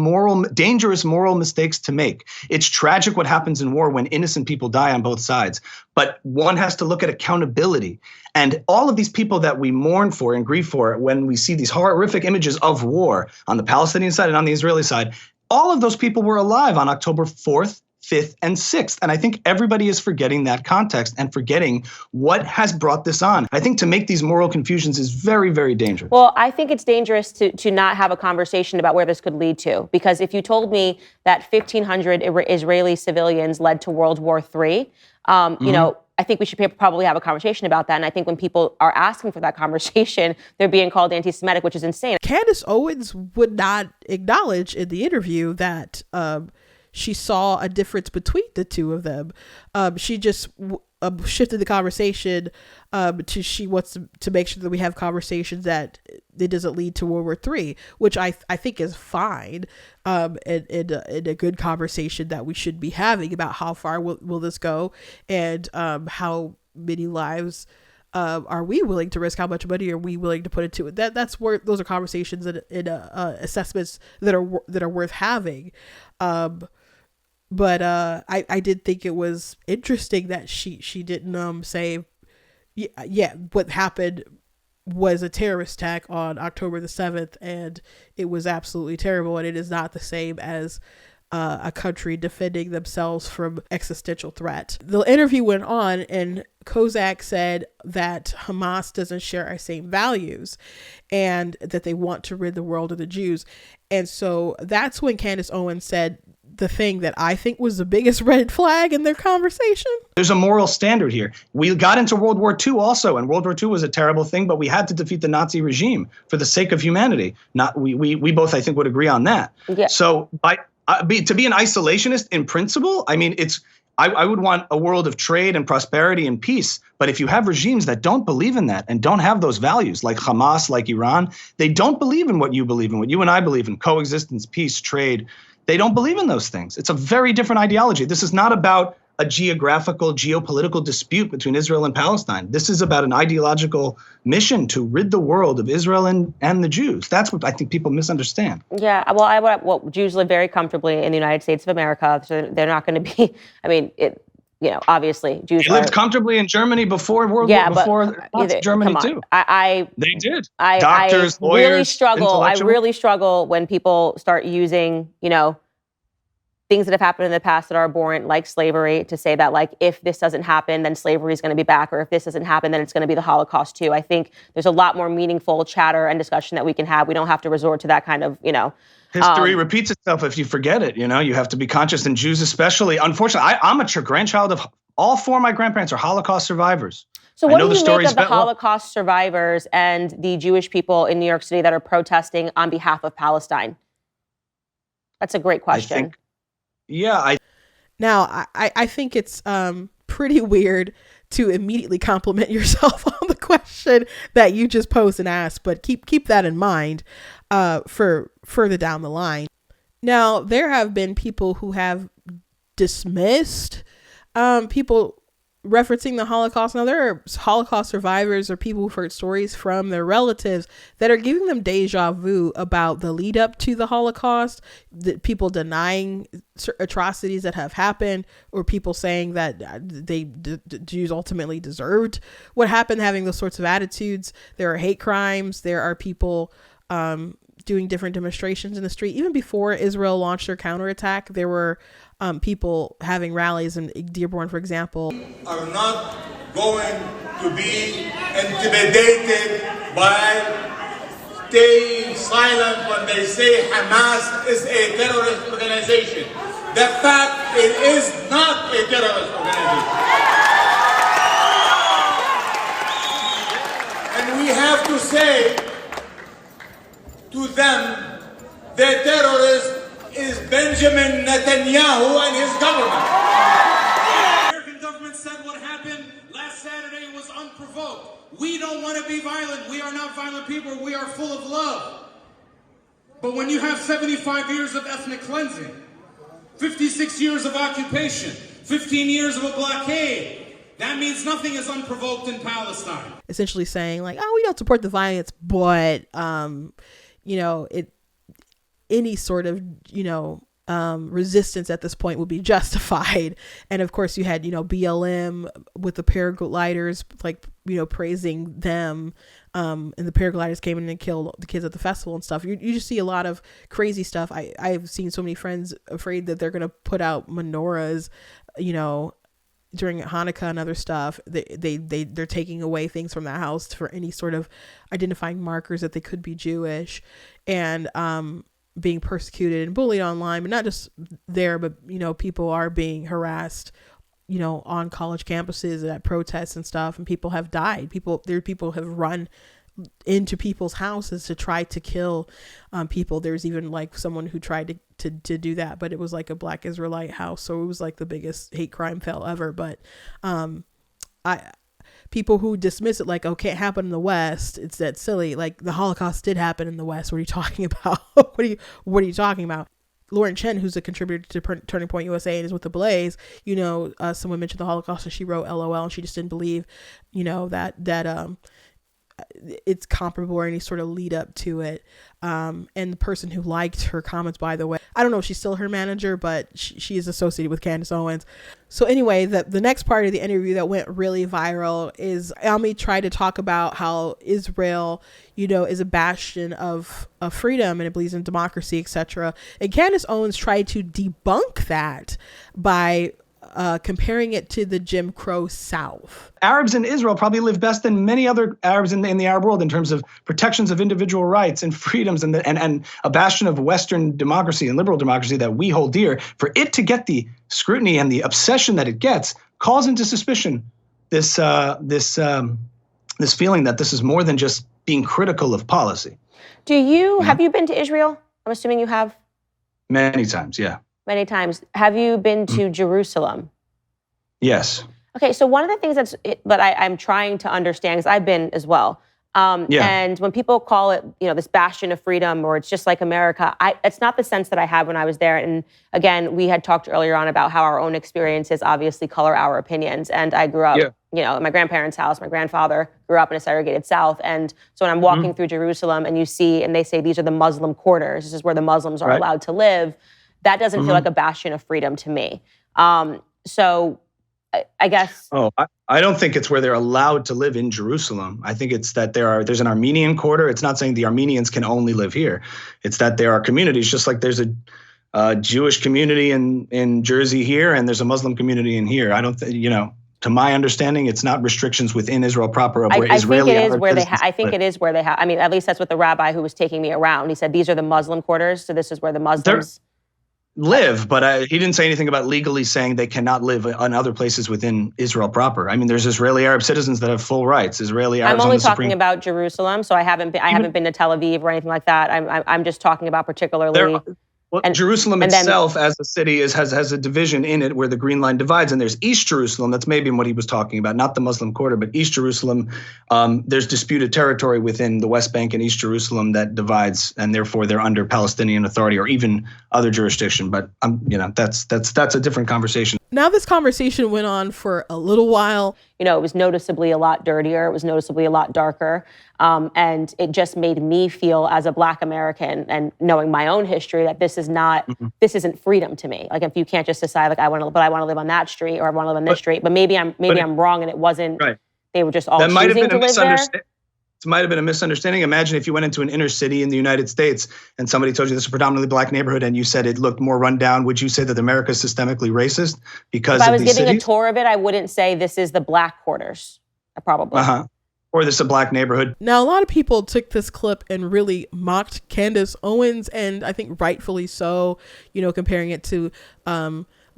dangerous moral mistakes to make. It's tragic what happens in war when innocent people die on both sides. But one has to look at accountability. And all of these people that we mourn for and grieve for when we see these horrific images of war on the Palestinian side and on the Israeli side, all of those people were alive on October 4th, 5th, and 6th. And I think everybody is forgetting that context and forgetting what has brought this on. I think to make these moral confusions is very, very dangerous. Well, I think it's dangerous to not have a conversation about where this could lead to. Because if you told me that 1,500 Israeli civilians led to World War III, you know, I think we should probably have a conversation about that. And I think when people are asking for that conversation, they're being called anti-Semitic, which is insane. Candace Owens would not acknowledge in the interview that she saw a difference between the two of them. She just shifted the conversation to she wants to make sure that we have conversations that it doesn't lead to World War III, which I think is fine, and a good conversation that we should be having about how far will this go, and how many lives are we willing to risk, how much money are we willing to put into it. That's where those are conversations and assessments that are worth having. But I did think it was interesting that she didn't say, yeah, what happened was a terrorist attack on October the 7th, and it was absolutely terrible, and it is not the same as a country defending themselves from existential threat. The interview went on, and Kozak said that Hamas doesn't share our same values and that they want to rid the world of the Jews. And so that's when Candace Owens said the thing that I think was the biggest red flag in their conversation. There's a moral standard here. We got into World War II also, and World War II was a terrible thing, but we had to defeat the Nazi regime for the sake of humanity. We both, I think, would agree on that. Yeah. So to be an isolationist in principle, I mean, I would want a world of trade and prosperity and peace. But if you have regimes that don't believe in that and don't have those values, like Hamas, like Iran, they don't believe in what you believe in, what you and I believe in, coexistence, peace, trade. They don't believe in those things. It's a very different ideology. This is not about a geographical, geopolitical dispute between Israel and Palestine. This is about an ideological mission to rid the world of Israel and the Jews. That's what I think people misunderstand. Yeah, well, Jews live very comfortably in the United States of America, so they're not going to be, I mean, obviously Jews lived comfortably in Germany before World War, before Germany too. They did. Doctors, lawyers, I really struggle when people start using, things that have happened in the past that are abhorrent, like slavery, to say that, like, if this doesn't happen, then slavery is going to be back, or if this doesn't happen, then it's going to be the Holocaust too. I think there's a lot more meaningful chatter and discussion that we can have. We don't have to resort to that kind of, History repeats itself if you forget it. You have to be conscious, and Jews especially. Unfortunately, I'm a grandchild of all four of my grandparents are Holocaust survivors. So what do you make of the Holocaust survivors and the Jewish people in New York City that are protesting on behalf of Palestine? That's a great question. I think it's pretty weird to immediately compliment yourself on the question that you just posed and asked, but keep that in mind for further down the line. Now, there have been people who have dismissed people referencing the Holocaust. Now, there are Holocaust survivors or people who've heard stories from their relatives that are giving them deja vu about the lead up to the Holocaust, that people denying atrocities that have happened, or people saying that Jews ultimately deserved what happened, having those sorts of attitudes. There are hate crimes. There are people doing different demonstrations in the street. Even before Israel launched their counterattack, there were people having rallies in Dearborn, for example. Are not going to be intimidated by staying silent when they say Hamas is a terrorist organization. The fact it is not a terrorist organization. And we have to say to them, the terrorist is Benjamin Netanyahu and his government. The American government said what happened last Saturday was unprovoked. We don't want to be violent. We are not violent people. We are full of love. But when you have 75 years of ethnic cleansing, 56 years of occupation, 15 years of a blockade, That means nothing is unprovoked in Palestine. Essentially saying like, oh, we don't support the violence, but any sort of resistance at this point would be justified. And of course you had BLM with the paragliders, like praising them, and the paragliders came in and killed the kids at the festival and stuff. You just see a lot of crazy stuff. I've seen so many friends afraid that they're gonna put out menorahs during Hanukkah and other stuff. They're taking away things from the house for any sort of identifying markers that they could be Jewish, and being persecuted and bullied online. But not just there, but people are being harassed on college campuses and at protests and stuff, and people have died. People have run into people's houses to try to kill people. There's even like someone who tried to do that, but it was like a Black Israelite house, so it was like the biggest hate crime fell ever. But people who dismiss it like, oh, can't happen in the West, it's that silly. Like, the Holocaust did happen in the West. What are you talking about? What are you talking about? Lauren Chen, who's a contributor to Turning Point USA and is with the Blaze, someone mentioned the Holocaust and she wrote LOL, and she just didn't believe that it's comparable or any sort of lead up to it. And the person who liked her comments, by the way, I don't know if she's still her manager, but she is associated with Candace Owens. So anyway, the next part of the interview that went really viral is Almi tried to talk about how Israel, is a bastion of freedom and it believes in democracy, etc. And Candace Owens tried to debunk that by comparing it to the Jim Crow South. Arabs in Israel probably live best than many other Arabs in the Arab world in terms of protections of individual rights and freedoms, and a bastion of Western democracy and liberal democracy that we hold dear. For it to get the scrutiny and the obsession that it gets calls into suspicion this feeling that this is more than just being critical of policy. Have you been to Israel? I'm assuming you have. Many times, yeah. Many times. Have you been to Jerusalem? Yes. Okay, so one of the things that I'm trying to understand, because I've been as well, and when people call it, this bastion of freedom, or it's just like America, it's not the sense that I had when I was there. And again, we had talked earlier on about how our own experiences obviously color our opinions. And I grew up, at my grandparents' house. My grandfather grew up in a segregated South. And so when I'm walking through Jerusalem and they say these are the Muslim quarters, this is where the Muslims are allowed to live, that doesn't feel like a bastion of freedom to me. So I guess. Oh, I don't think it's where they're allowed to live in Jerusalem. I think it's that there's an Armenian quarter. It's not saying the Armenians can only live here. It's that there are communities, just like there's a Jewish community in Jersey here, and there's a Muslim community in here. I don't think, to my understanding, it's not restrictions within Israel proper. Where I think it is where they I think it is where they have. I mean, at least that's what the rabbi who was taking me around. He said, these are the Muslim quarters. So this is where the Muslims live, but he didn't say anything about legally saying they cannot live in other places within Israel proper. I mean, there's Israeli Arab citizens that have full rights. Israeli Arabs. I'm only talking about Jerusalem, so I haven't been to Tel Aviv or anything like that. I'm just talking about particularly. Jerusalem itself as a city has a division in it where the Green Line divides, and there's East Jerusalem. That's maybe what he was talking about, not the Muslim quarter, but East Jerusalem. There's disputed territory within the West Bank and East Jerusalem that divides, and therefore they're under Palestinian Authority or even other jurisdiction. But that's a different conversation. Now this conversation went on for a little while. It was noticeably a lot dirtier. It was noticeably a lot darker. And it just made me feel, as a Black American and knowing my own history, that this isn't freedom to me. Like, if you can't just decide, like, I want to live on that street, or I want to live on this street, but maybe I'm wrong, and it wasn't. Right. They were just all choosing to live there. It might have been a misunderstanding. Imagine if you went into an inner city in the United States and somebody told you this is a predominantly Black neighborhood and you said it looked more run down. Would you say that America is systemically racist because if I was giving a tour of it, I wouldn't say this is the Black quarters. Probably. Or this is a Black neighborhood. Now, a lot of people took this clip and really mocked Candace Owens, and I think rightfully so, comparing it to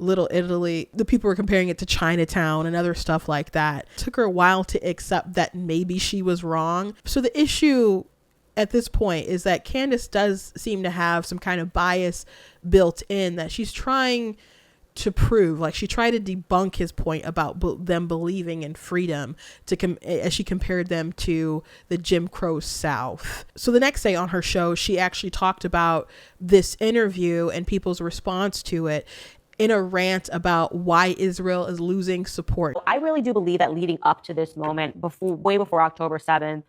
Little Italy. The people were comparing it to Chinatown and other stuff like that. It took her a while to accept that maybe she was wrong. So the issue at this point is that Candace does seem to have some kind of bias built in that she's trying to prove. Like, she tried to debunk his point about them believing in freedom as she compared them to the Jim Crow South. So the next day on her show, she actually talked about this interview and people's response to it. in a rant about why Israel is losing support. I really do believe that leading up to this moment, way before October 7th,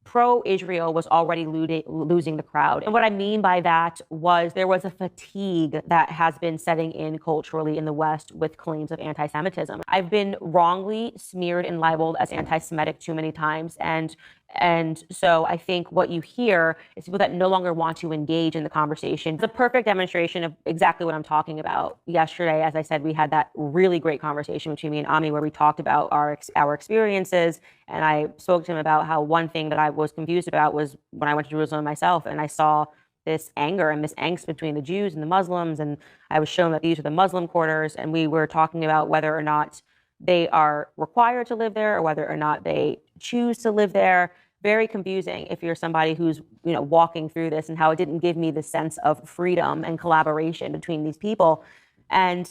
pro-Israel was already losing the crowd. And what I mean by that was there was a fatigue that has been setting in culturally in the West with claims of anti-Semitism. I've been wrongly smeared and labeled as anti-Semitic too many times. And so I think what you hear is people that no longer want to engage in the conversation. It's a perfect demonstration of exactly what I'm talking about. Yesterday, as I said, we had that really great conversation between me and Ami where we talked about our experiences. And I spoke to him about how one thing that I was confused about was when I went to Jerusalem myself and I saw this anger and this angst between the Jews and the Muslims. And I was shown that these are the Muslim quarters. And we were talking about whether or not they are required to live there or whether or not they choose to live there. Very confusing if you're somebody who's, walking through this, and how it didn't give me the sense of freedom and collaboration between these people. And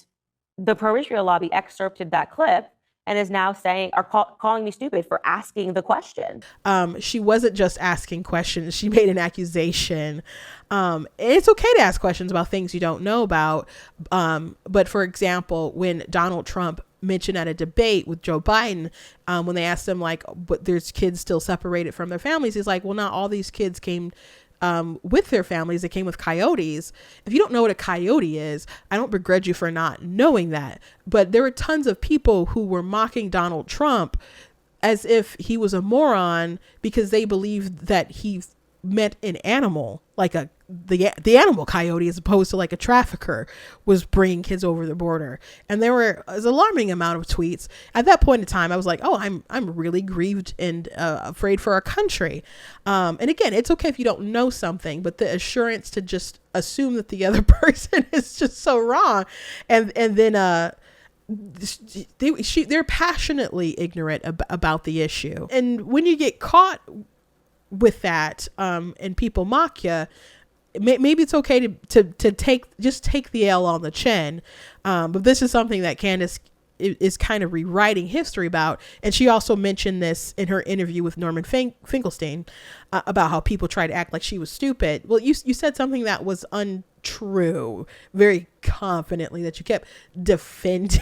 the pro-Israel lobby excerpted that clip and is now calling me stupid for asking the question. She wasn't just asking questions. She made an accusation. And it's okay to ask questions about things you don't know about. But for example, when Donald Trump mentioned at a debate with Joe Biden, when they asked him but there's kids still separated from their families, he's like, well, not all these kids came with their families. They came with coyotes. If you don't know what a coyote is, I don't begrudge you for not knowing that. But there were tons of people who were mocking Donald Trump as if he was a moron because they believed that he meant an animal, like the animal coyote, as opposed to like a trafficker was bringing kids over the border. And there were an alarming amount of tweets. At that point in time, I was like, oh, I'm really grieved and afraid for our country. And again, it's okay if you don't know something, but the assurance to just assume that the other person is just so wrong. And then they're passionately ignorant about the issue. And when you get caught with that and people mock you, maybe it's okay to take the L on the chin. But this is something that Candace is kind of rewriting history about. And she also mentioned this in her interview with Norman Finkelstein about how people try to act like she was stupid. Well, you said something that was untrue very confidently that you kept defending.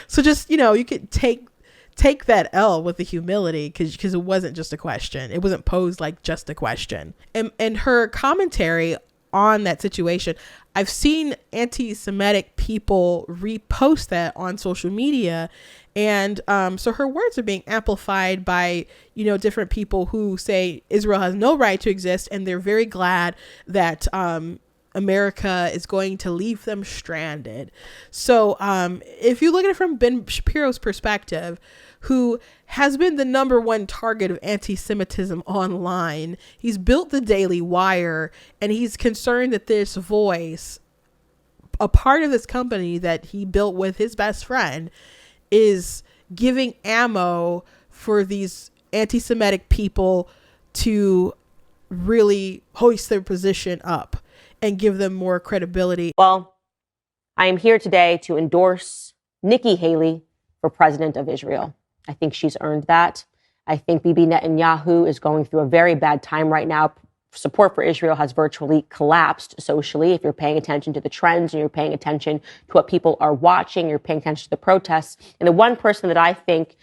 So just, you could take that L with the humility because it wasn't just a question. It wasn't posed like just a question. And her commentary on that situation, I've seen anti-Semitic people repost that on social media. And so her words are being amplified by, different people who say Israel has no right to exist. And they're very glad that America is going to leave them stranded. So if you look at it from Ben Shapiro's perspective, who has been the number one target of anti-Semitism online, he's built the Daily Wire, and he's concerned that this voice, a part of this company that he built with his best friend, is giving ammo for these anti-Semitic people to really hoist their position up and give them more credibility. Well, I am here today to endorse Nikki Haley for president of Israel. I think she's earned that. I think Bibi Netanyahu is going through a very bad time right now. Support for Israel has virtually collapsed socially. If you're paying attention to the trends and you're paying attention to what people are watching, you're paying attention to the protests. And the one person that I think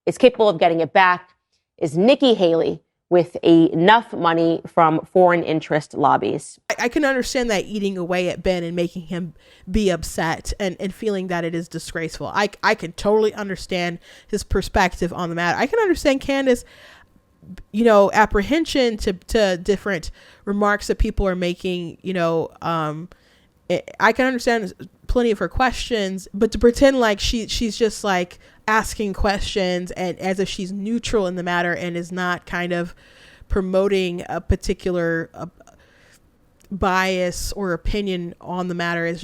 is capable of getting it back is Nikki Haley, with enough money from foreign interest lobbies. I can understand that eating away at Ben and making him be upset and feeling that it is disgraceful. I can totally understand his perspective on the matter. I can understand Candace, apprehension to different remarks that people are making. I can understand plenty of her questions, but to pretend like she's just like asking questions and as if she's neutral in the matter and is not kind of promoting a particular bias or opinion on the matter it's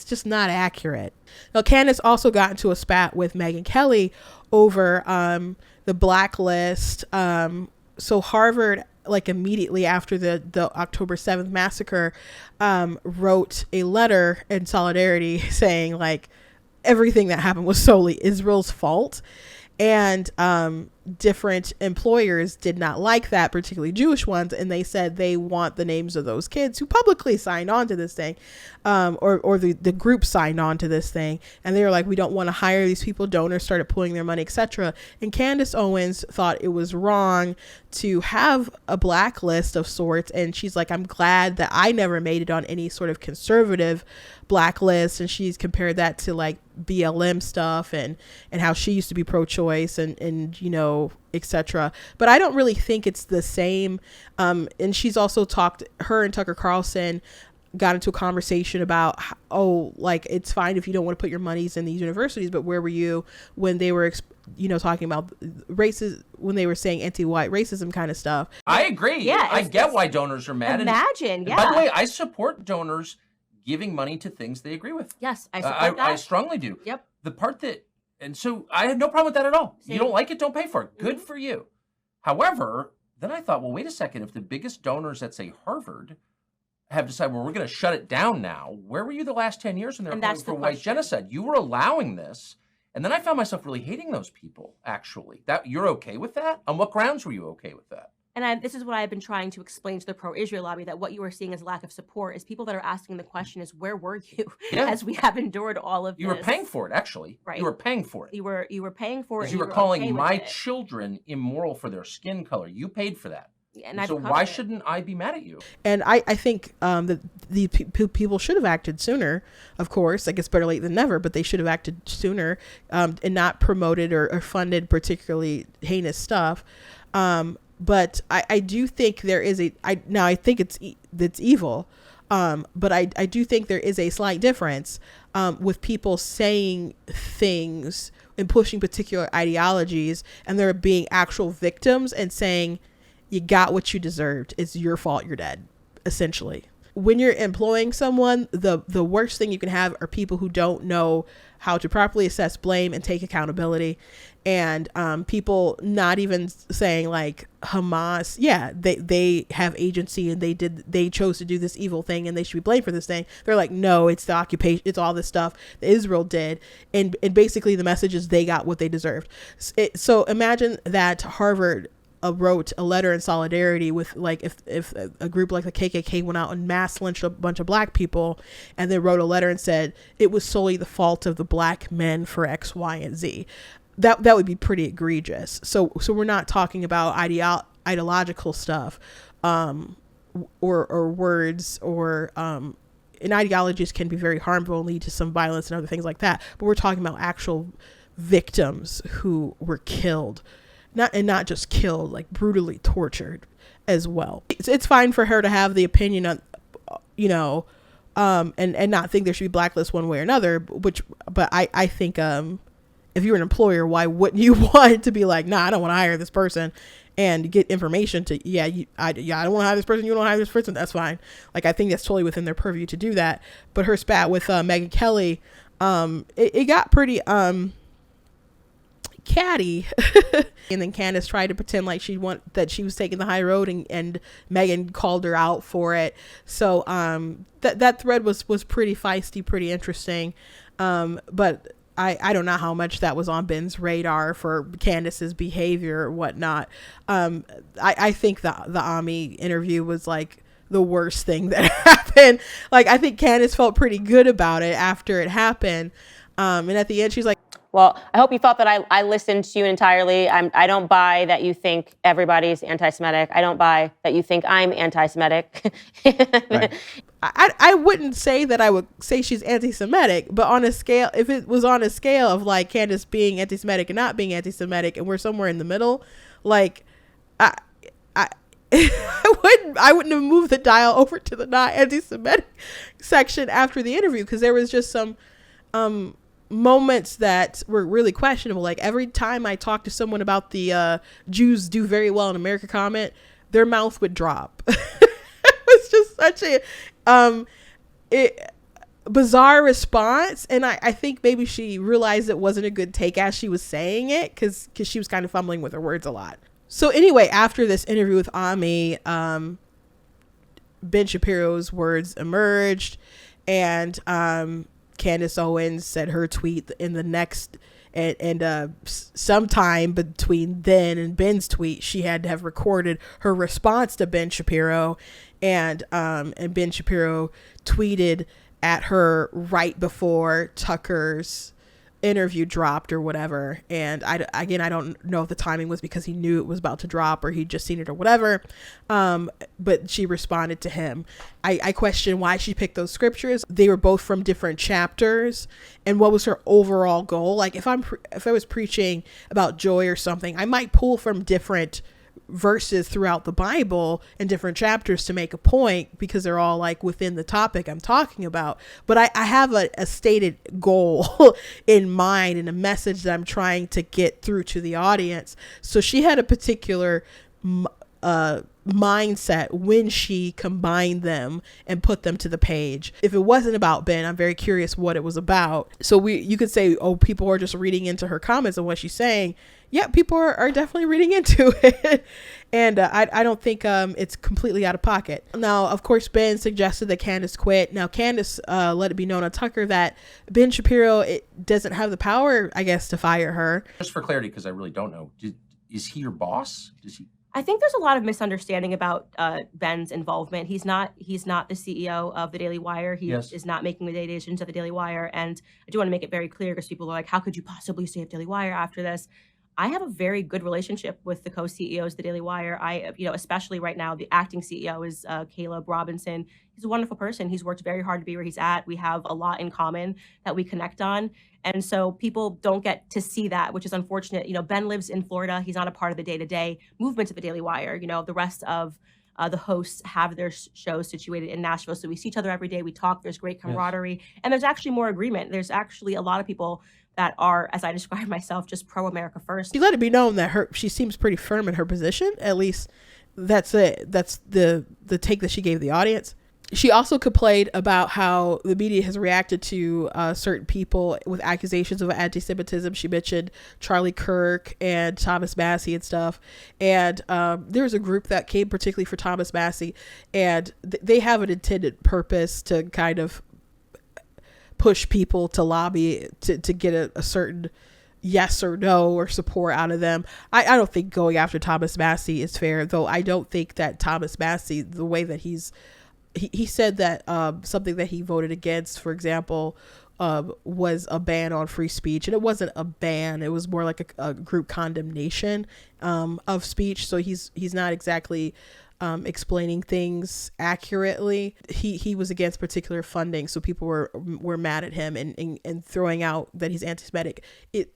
just not accurate. Now, Candace also got into a spat with Megyn Kelly over the blacklist. So Harvard, immediately after the October 7th massacre, wrote a letter in solidarity saying everything that happened was solely Israel's fault. And different employers did not like that, particularly Jewish ones, and they said they want the names of those kids who publicly signed on to this thing, or the group signed on to this thing, and they were like, we don't want to hire these people. Donors started pulling their money, etc. And Candace Owens thought it was wrong to have a blacklist of sorts, and she's like, I'm glad that I never made it on any sort of conservative blacklist. And she's compared that to like BLM stuff and how she used to be pro-choice and you know, etc. But I don't really think it's the same. And she's also talked, her and Tucker Carlson got into a conversation about, oh, like, it's fine if you don't want to put your monies in these universities, but where were you when they were, you know, talking about races, when they were saying anti-white racism kind of stuff. I agree. Yeah, I get why donors are mad. Imagine, and, yeah. By the way, I support donors giving money to things they agree with. Yes, I support that. I strongly do. Yep. The part that, and so I had no problem with that at all. Same. You don't like it, don't pay for it. Good for you. However, then I thought, well, wait a second. If the biggest donors at, say, Harvard have decided, well, we're going to shut it down now, where were you the last 10 years when they were calling for white genocide? You were allowing this. And then I found myself really hating those people, actually. That you're okay with that? On what grounds were you okay with that? And this is what I've been trying to explain to the pro-Israel lobby, that what you are seeing as lack of support is people that are asking the question is, where were you as we have endured all of this? You were paying for it, actually. Right. You were paying for it. You were paying for it. Because you were calling my children immoral for their skin color. You paid for that. And so why shouldn't I be mad at you? And I think that the people should have acted sooner, of course. Like, it's better late than never, but they should have acted sooner and not promoted or funded particularly heinous stuff. But I do think there is I think it's evil. But I do think there is a slight difference with people saying things and pushing particular ideologies, and there being actual victims and saying, you got what you deserved. It's your fault. You're dead, essentially. When you're employing someone, the worst thing you can have are people who don't know how to properly assess blame and take accountability. And people not even saying like Hamas, yeah, they have agency and they chose to do this evil thing and they should be blamed for this thing. They're like, no, it's the occupation, it's all this stuff that Israel did. And basically the message is they got what they deserved. So imagine that Harvard wrote a letter in solidarity with, like, if a group like the KKK went out and mass lynched a bunch of black people, and they wrote a letter and said it was solely the fault of the black men for X, Y, and Z. That would be pretty egregious. So we're not talking about ideological stuff, or words, or and ideologies can be very harmful and lead to some violence and other things like that. But we're talking about actual victims who were killed. Not just killed, like brutally tortured as well. It's fine for her to have the opinion on, you know, and not think there should be blacklist one way or another, but I think if you're an employer, why wouldn't you want to be like, nah, I don't want to hire this person, and get information to, I don't want to hire this person, you don't hire this person, that's fine. Like, I think that's totally within their purview to do that. But her spat with Megyn Kelly, it got pretty catty. And then Candace tried to pretend like that she was taking the high road, and Megyn called her out for it. So that thread was pretty feisty, pretty interesting. But I don't know how much that was on Ben's radar for Candace's behavior or whatnot. I think the Ami interview was like the worst thing that happened. Like, I think Candace felt pretty good about it after it happened. And at the end, she's like, well, I hope you thought that I listened to you entirely. I don't buy that you think everybody's anti-Semitic. I don't buy that you think I'm anti-Semitic. Right. I wouldn't say that I would say she's anti-Semitic, but on a scale, if it was on a scale of like Candace being anti-Semitic and not being anti-Semitic, and we're somewhere in the middle, like I wouldn't have moved the dial over to the not anti-Semitic section after the interview, because there was just some moments that were really questionable. Like, every time I talked to someone about the Jews do very well in America comment, their mouth would drop. It was just such a bizarre response, and I think maybe she realized it wasn't a good take as she was saying it, because she was kind of fumbling with her words a lot. So anyway, after this interview with Ami, Ben Shapiro's words emerged, and Candace Owens said her tweet in the next and sometime between then and Ben's tweet, she had to have recorded her response to Ben Shapiro, and Ben Shapiro tweeted at her right before Tucker's interview dropped or whatever. And I don't know if the timing was because he knew it was about to drop or he'd just seen it or whatever. But she responded to him. I question why she picked those scriptures. They were both from different chapters, and what was her overall goal? Like if I was preaching about joy or something, I might pull from different verses throughout the Bible and different chapters to make a point because they're all like within the topic I'm talking about. But I have a stated goal in mind and a message that I'm trying to get through to the audience. So she had a particular mindset when she combined them and put them to the page. If it wasn't about Ben, I'm very curious what it was about. So you could say, oh, people are just reading into her comments and what she's saying. Yeah, people are definitely reading into it. And I don't think it's completely out of pocket. Now, of course, Ben suggested that Candace quit. Now, Candace let it be known on Tucker that Ben Shapiro doesn't have the power, I guess, to fire her. Just for clarity, because I really don't know, is he your boss? I think there's a lot of misunderstanding about Ben's involvement. He's not the CEO of the Daily Wire. He is not making the day decisions of the Daily Wire. And I do want to make it very clear because people are like, how could you possibly save Daily Wire after this? I have a very good relationship with the co-CEOs of the Daily Wire. Especially right now, the acting CEO is Caleb Robinson. He's a wonderful person. He's worked very hard to be where he's at. We have a lot in common that we connect on. And so people don't get to see that, which is unfortunate. Ben lives in Florida. He's not a part of the day-to-day movement of the Daily Wire. The rest of the hosts have their shows situated in Nashville. So we see each other every day. We talk. There's great camaraderie. And there's actually more agreement. There's actually a lot of people that are, as I describe myself, just pro-America first. She let it be known that she seems pretty firm in her position. At least that's it. That's the take that she gave the audience. She also complained about how the media has reacted to certain people with accusations of anti-Semitism. She mentioned Charlie Kirk and Thomas Massie and stuff. And there's a group that came particularly for Thomas Massie, and they have an intended purpose to kind of push people to lobby to get a certain yes or no or support out of them. I don't think going after Thomas Massie is fair, though. I don't think that Thomas Massie, the way that he said that something that he voted against, for example, was a ban on free speech, and it wasn't a ban. It was more like a group condemnation of speech. So he's not exactly explaining things accurately. He was against particular funding, so people were mad at him, and throwing out that he's anti-Semitic,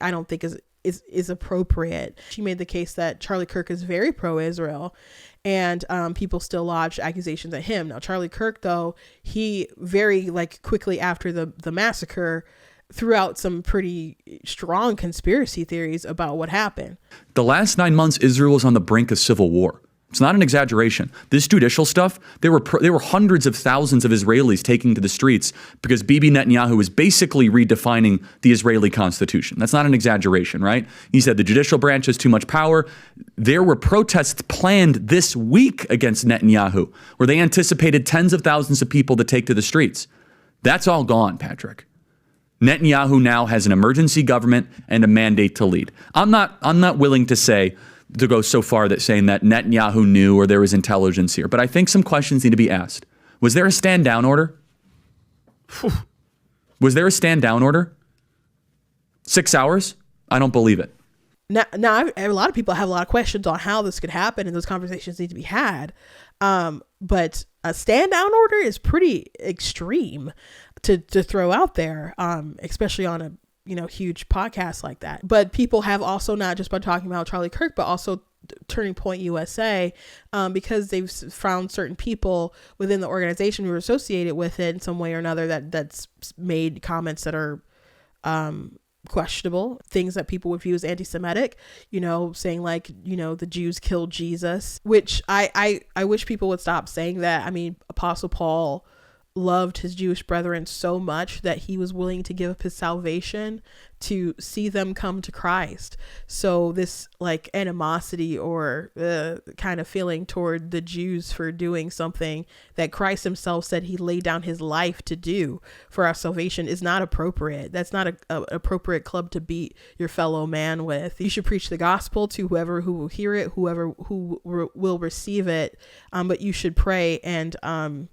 I don't think is appropriate. She made the case that Charlie Kirk is very pro-Israel, and people still lodged accusations at him. Now, Charlie Kirk, though, he very quickly after the massacre threw out some pretty strong conspiracy theories about what happened. The last 9 months, Israel is on the brink of civil war. It's not an exaggeration. This judicial stuff, there were hundreds of thousands of Israelis taking to the streets because Bibi Netanyahu was basically redefining the Israeli constitution. That's not an exaggeration, right? He said the judicial branch has too much power. There were protests planned this week against Netanyahu, where they anticipated tens of thousands of people to take to the streets. That's all gone, Patrick. Netanyahu now has an emergency government and a mandate to lead. I'm not willing to go so far that saying that Netanyahu knew or there was intelligence here. But I think some questions need to be asked. Was there a stand down order? Was there a stand down order? 6 hours? I don't believe it. Now, a lot of people have a lot of questions on how this could happen, and those conversations need to be had. But a stand down order is pretty extreme to throw out there, especially on a huge podcast like that. But people have also not just been talking about Charlie Kirk, but also Turning Point USA, because they've found certain people within the organization who are associated with it in some way or another that's made comments that are questionable, things that people would view as anti-Semitic, saying the Jews killed Jesus, which I wish people would stop saying that. I mean, Apostle Paul loved his Jewish brethren so much that he was willing to give up his salvation to see them come to Christ. So this like animosity or kind of feeling toward the Jews for doing something that Christ himself said he laid down his life to do for our salvation is not appropriate. That's not a appropriate club to beat your fellow man with. You should preach the gospel to whoever who will hear it, whoever who will receive it. But you should pray and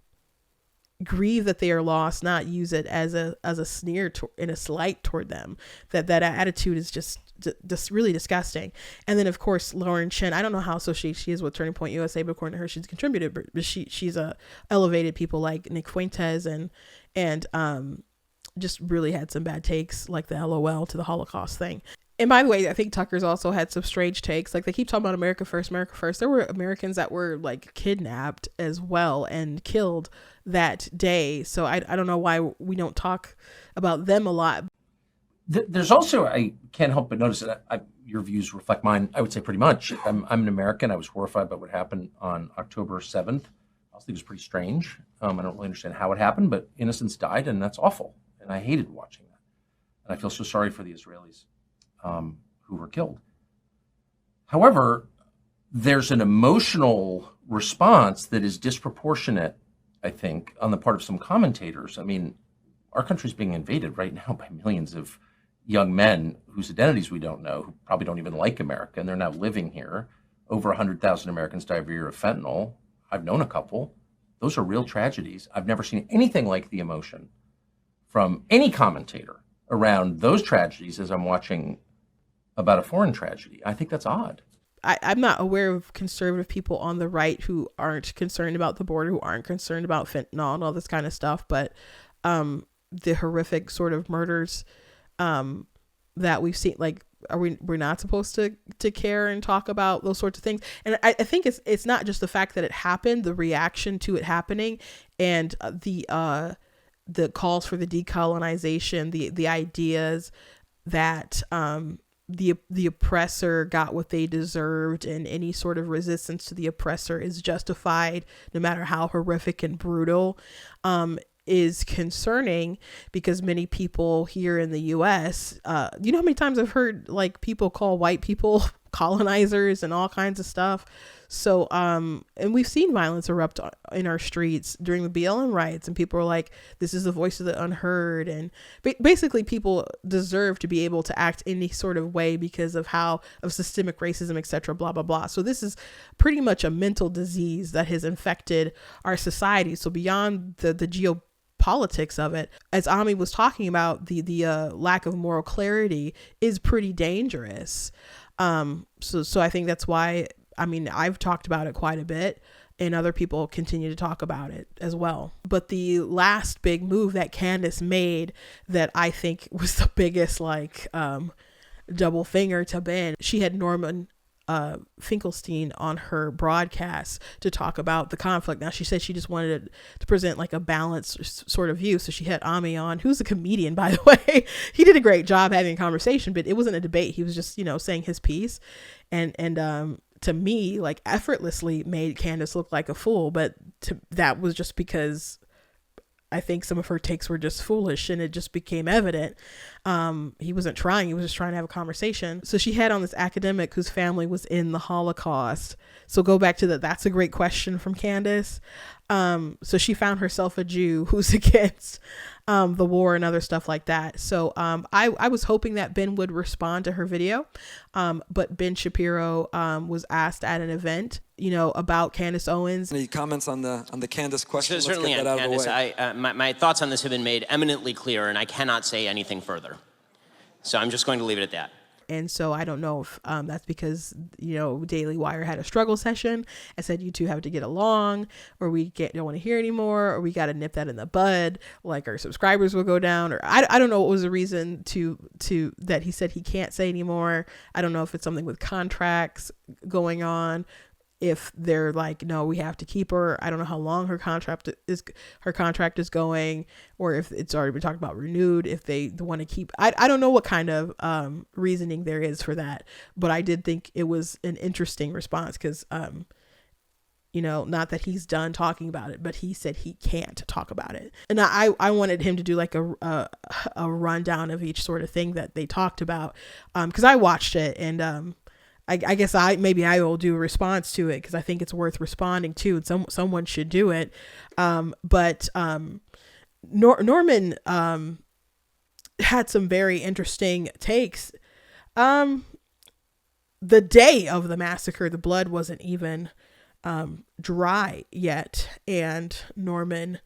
grieve that they are lost, not use it as a sneer and a slight toward them. That attitude is just really disgusting. And then of course Lauren Chin, I don't know how associated she is with Turning Point USA, but according to her, she's contributed, but she's elevated people like Nick Fuentes and just really had some bad takes, like the LOL to the Holocaust thing. And by the way, I think Tucker's also had some strange takes. Like they keep talking about America first, America first. There were Americans that were like kidnapped as well and killed that day. So I don't know why we don't talk about them a lot. There's also, I can't help but notice that your views reflect mine, I would say pretty much. I'm an American. I was horrified by what happened on October 7th. I also think it was pretty strange. I don't really understand how it happened, but innocents died and that's awful. And I hated watching that. And I feel so sorry for the Israelis who were killed. However, there's an emotional response that is disproportionate, I think, on the part of some commentators. I mean, our country's being invaded right now by millions of young men whose identities we don't know, who probably don't even like America, and they're now living here. Over 100,000 Americans die every year of fentanyl. I've known a couple. Those are real tragedies. I've never seen anything like the emotion from any commentator around those tragedies as I'm watching about a foreign tragedy. I think that's odd. I'm not aware of conservative people on the right who aren't concerned about the border, who aren't concerned about fentanyl and all this kind of stuff. But the horrific sort of murders that we've seen, like, we're not supposed to care and talk about those sorts of things. And I think it's not just the fact that it happened, the reaction to it happening, and the calls for the decolonization, the ideas that the oppressor got what they deserved, and any sort of resistance to the oppressor is justified, no matter how horrific and brutal, is concerning, because many people here in the US, you know how many times I've heard like people call white people colonizers and all kinds of stuff. So, and we've seen violence erupt in our streets during the BLM riots, and people are like, this is the voice of the unheard. And basically people deserve to be able to act any sort of way because of systemic racism, etc., blah, blah, blah. So this is pretty much a mental disease that has infected our society. So beyond the geopolitics of it, as Ami was talking about, the lack of moral clarity is pretty dangerous. So I think that's why, I mean, I've talked about it quite a bit, and other people continue to talk about it as well. But the last big move that Candace made that I think was the biggest, like, double finger to Ben, she had Norman Finkelstein on her broadcast to talk about the conflict. Now, she said she just wanted to present like a balanced sort of view. So she had Ami on, who's a comedian, by the way. He did a great job having a conversation, but it wasn't a debate. He was just, saying his piece. And to me, like, effortlessly made Candace look like a fool. But that was just because I think some of her takes were just foolish, and it just became evident. He wasn't trying. He was just trying to have a conversation. So she had on this academic whose family was in the Holocaust. So go back to that. That's a great question from Candace. So she found herself a Jew who's against the war and other stuff like that. So I was hoping that Ben would respond to her video. But Ben Shapiro was asked at an event, about Candace Owens. Any comments on the Candace question? Certainly on Candace. My thoughts on this have been made eminently clear, and I cannot say anything further. So I'm just going to leave it at that. And so I don't know if that's because, Daily Wire had a struggle session and said, you two have to get along, or we don't want to hear anymore, or we got to nip that in the bud, like our subscribers will go down, or I don't know what was the reason to that he said he can't say anymore. I don't know if it's something with contracts going on, if they're like, no, we have to keep her. I don't know how long her contract is going, or if it's already been talked about renewed, if they want to keep, I don't know what kind of reasoning there is for that, but I did think it was an interesting response, because not that he's done talking about it, but he said he can't talk about it. And I wanted him to do like a rundown of each sort of thing that they talked about, because I watched it, and I guess maybe I will do a response to it because I think it's worth responding to, and someone should do it. But Norman had some very interesting takes. The day of the massacre, the blood wasn't even dry yet, and Norman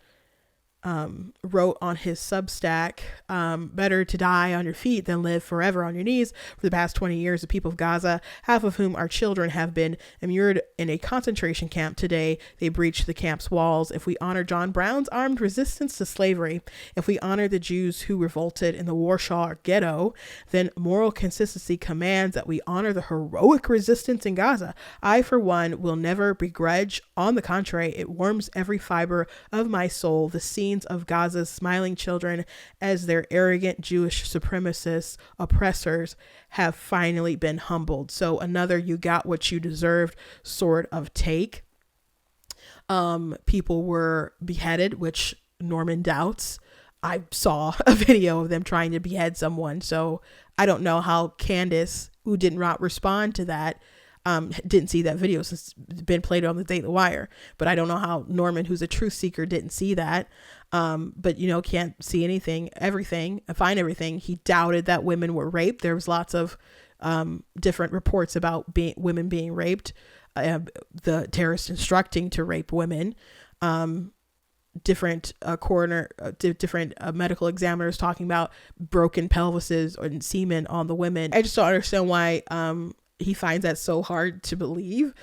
wrote on his Substack, better to die on your feet than live forever on your knees. For the past 20 years, the people of Gaza, half of whom are children, have been immured in a concentration camp. Today, they breached the camp's walls. If we honor John Brown's armed resistance to slavery, if we honor the Jews who revolted in the Warsaw Ghetto, then moral consistency commands that we honor the heroic resistance in Gaza. I, for one, will never begrudge. On the contrary, it warms every fiber of my soul, the scene of Gaza's smiling children as their arrogant Jewish supremacists, oppressors, have finally been humbled. So another you got what you deserved sort of take. People were beheaded, which Norman doubts. I saw a video of them trying to behead someone. So I don't know how Candace, who did not respond to that, didn't see that video since it's been played on the Daily Wire. But I don't know how Norman, who's a truth seeker, didn't see that. But can't see find everything. He doubted that women were raped. There was lots of different reports about women being raped, the terrorists instructing to rape women, different medical examiners talking about broken pelvises or semen on the women. I just don't understand why he finds that so hard to believe,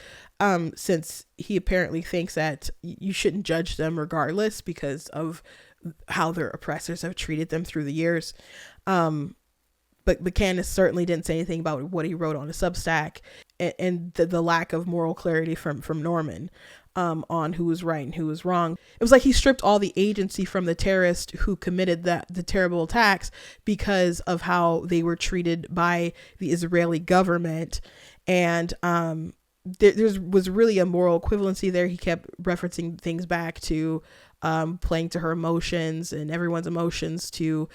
since he apparently thinks that you shouldn't judge them regardless because of how their oppressors have treated them through the years. But Candace certainly didn't say anything about what he wrote on a Substack, and the lack of moral clarity from Norman on who was right and who was wrong. It was like he stripped all the agency from the terrorists who committed the terrible attacks because of how they were treated by the Israeli government. And there was really a moral equivalency there. He kept referencing things back to playing to her emotions and everyone's emotions to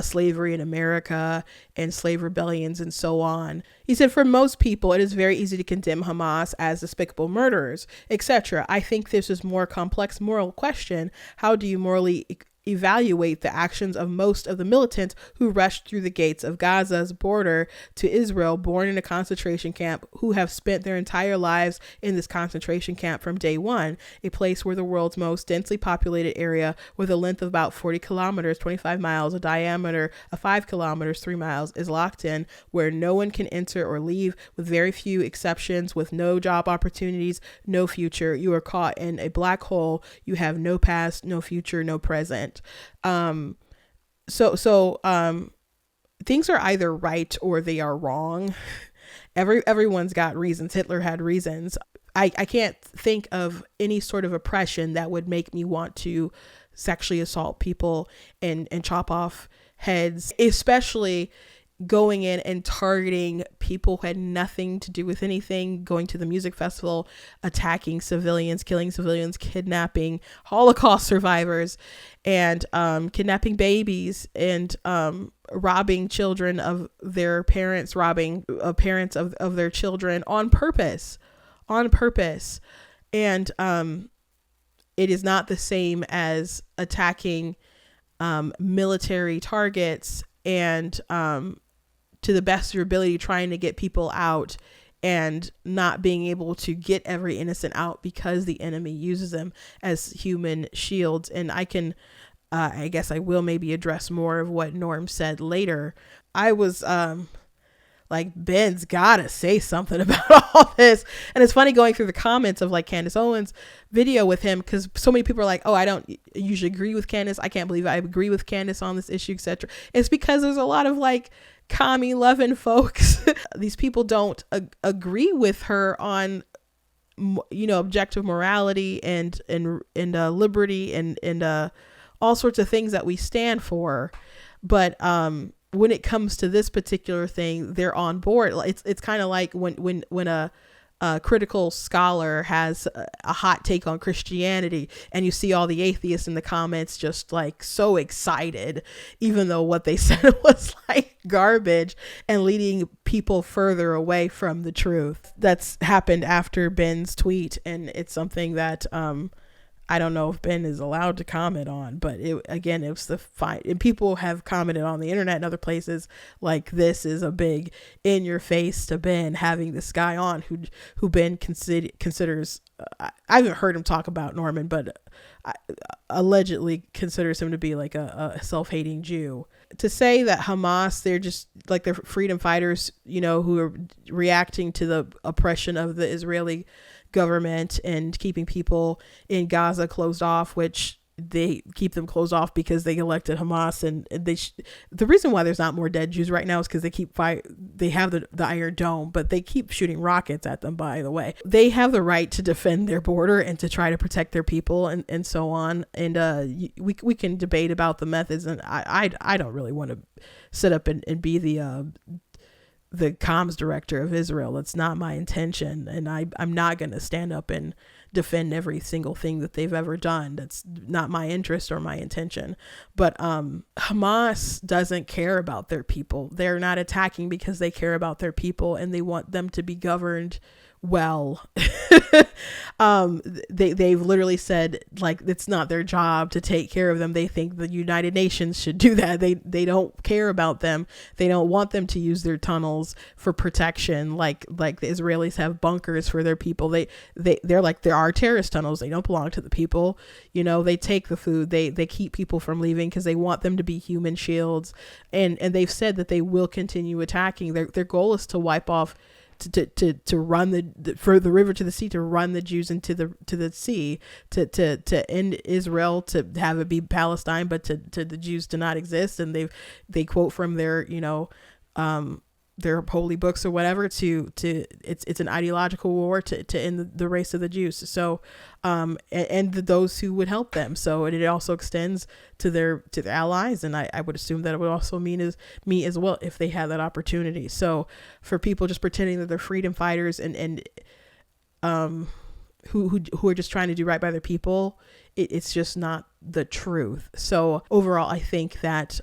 slavery in America and slave rebellions and so on. He said, for most people, it is very easy to condemn Hamas as despicable murderers, etc. I think this is more complex moral question. How do you morally evaluate the actions of most of the militants who rushed through the gates of Gaza's border to Israel, born in a concentration camp, who have spent their entire lives in this concentration camp from day one, a place where the world's most densely populated area, with a length of about 40 kilometers, 25 miles, a diameter of 5 kilometers, 3 miles, is locked in, where no one can enter or leave, with very few exceptions, with no job opportunities, no future. You are caught in a black hole. You have no past, no future, no present. So things are either right or they are wrong. Everyone's got reasons. Hitler had reasons. I can't think of any sort of oppression that would make me want to sexually assault people and chop off heads, especially going in and targeting people who had nothing to do with anything, going to the music festival, attacking civilians, killing civilians, kidnapping Holocaust survivors, and kidnapping babies, and robbing children of their parents, robbing parents of their children on purpose. And it is not the same as attacking military targets and to the best of your ability trying to get people out and not being able to get every innocent out because the enemy uses them as human shields. And I guess I will maybe address more of what Norm said later. I was like, Ben's gotta say something about all this. And it's funny going through the comments of like Candace Owens' video with him, because so many people are like, oh, I don't usually agree with Candace. I can't believe I agree with Candace on this issue, etc. It's because there's a lot of like commie loving folks. These people don't agree with her on, objective morality and liberty and all sorts of things that we stand for. But when it comes to this particular thing, they're on board. It's kind of like when critical scholar has a hot take on Christianity, and you see all the atheists in the comments just like so excited, even though what they said was like garbage and leading people further away from the truth. That's happened after Ben's tweet, and it's something that I don't know if Ben is allowed to comment on, but it was the fight. And people have commented on the internet and other places like this is a big in your face to Ben, having this guy on who Ben considers, I haven't heard him talk about Norman, but allegedly considers him to be like a self-hating Jew. To say that Hamas, they're just like they're freedom fighters, who are reacting to the oppression of the Israeli government and keeping people in Gaza closed off, which they keep them closed off because they elected Hamas, and the reason why there's not more dead Jews right now is because they have the Iron Dome, but they keep shooting rockets at them. By the way, they have the right to defend their border and to try to protect their people and so on. And we can debate about the methods, and I don't really want to sit up and be the comms director of Israel. That's not my intention. And I'm not going to stand up and defend every single thing that they've ever done. That's not my interest or my intention. But Hamas doesn't care about their people. They're not attacking because they care about their people and they want them to be governed well. They've literally said like it's not their job to take care of them. They think the United Nations should do that. They don't care about them. They don't want them to use their tunnels for protection like the Israelis have bunkers for their people. They're like, there are terrorist tunnels. They don't belong to the people. They take the food. They keep people from leaving because they want them to be human shields. And they've said that they will continue attacking. Their goal is to wipe off, to run for the river to the sea, to run the Jews into the sea, to end Israel, to have it be Palestine, but to the Jews to not exist. And they quote from their their holy books or whatever it's an ideological war to end the race of the Jews. So and those who would help them. So it also extends to their allies, and I would assume that it would also mean me as well if they had that opportunity. So for people just pretending that they're freedom fighters and who are just trying to do right by their people, it's just not the truth. So overall, I think that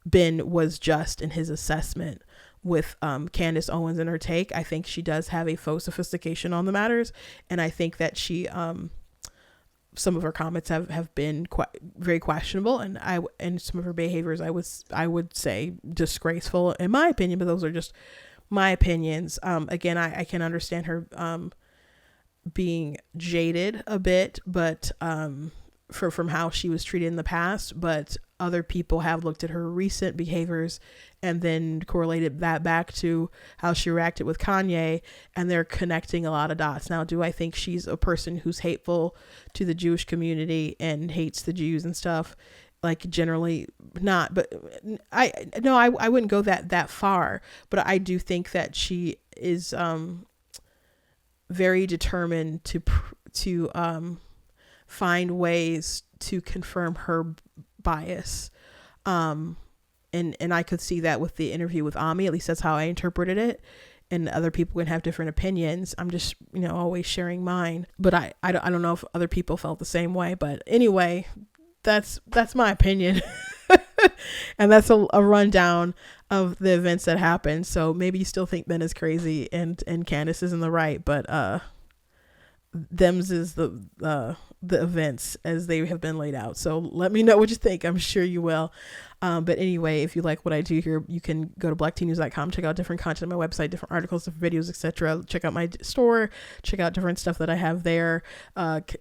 Ben was just in his assessment with Candace Owens and her take. I think she does have a faux sophistication on the matters, and I think that she some of her comments have been very questionable, and some of her behaviors I would say disgraceful in my opinion, but those are just my opinions. Again, I can understand her being jaded a bit, but from how she was treated in the past, but other people have looked at her recent behaviors and then correlated that back to how she reacted with Kanye, and they're connecting a lot of dots. Now, do I think she's a person who's hateful to the Jewish community and hates the Jews and stuff? Like, generally not, but I wouldn't go that far, but I do think that she is very determined to find ways to confirm her bias. And I could see that with the interview with Ami. At least that's how I interpreted it. And other people can have different opinions. I'm just, always sharing mine. But I don't know if other people felt the same way. But anyway, that's my opinion. And that's a rundown of the events that happened. So maybe you still think Ben is crazy and Candace is in the right, but them's is the events as they have been laid out. So let me know what you think. I'm sure you will. But anyway, if you like what I do here, you can go to blacktnews.com, check out different content on my website, different articles, different videos, etc. Check out my store, check out different stuff that I have there.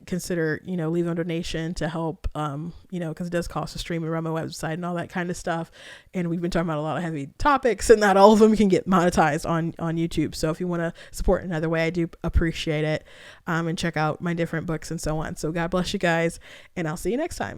Consider, leaving a donation to help, because it does cost to stream and run my website and all that kind of stuff. And we've been talking about a lot of heavy topics, and not all of them can get monetized on YouTube. So if you want to support another way, I do appreciate it. And check out my different books and so on. So God bless you guys, and I'll see you next time.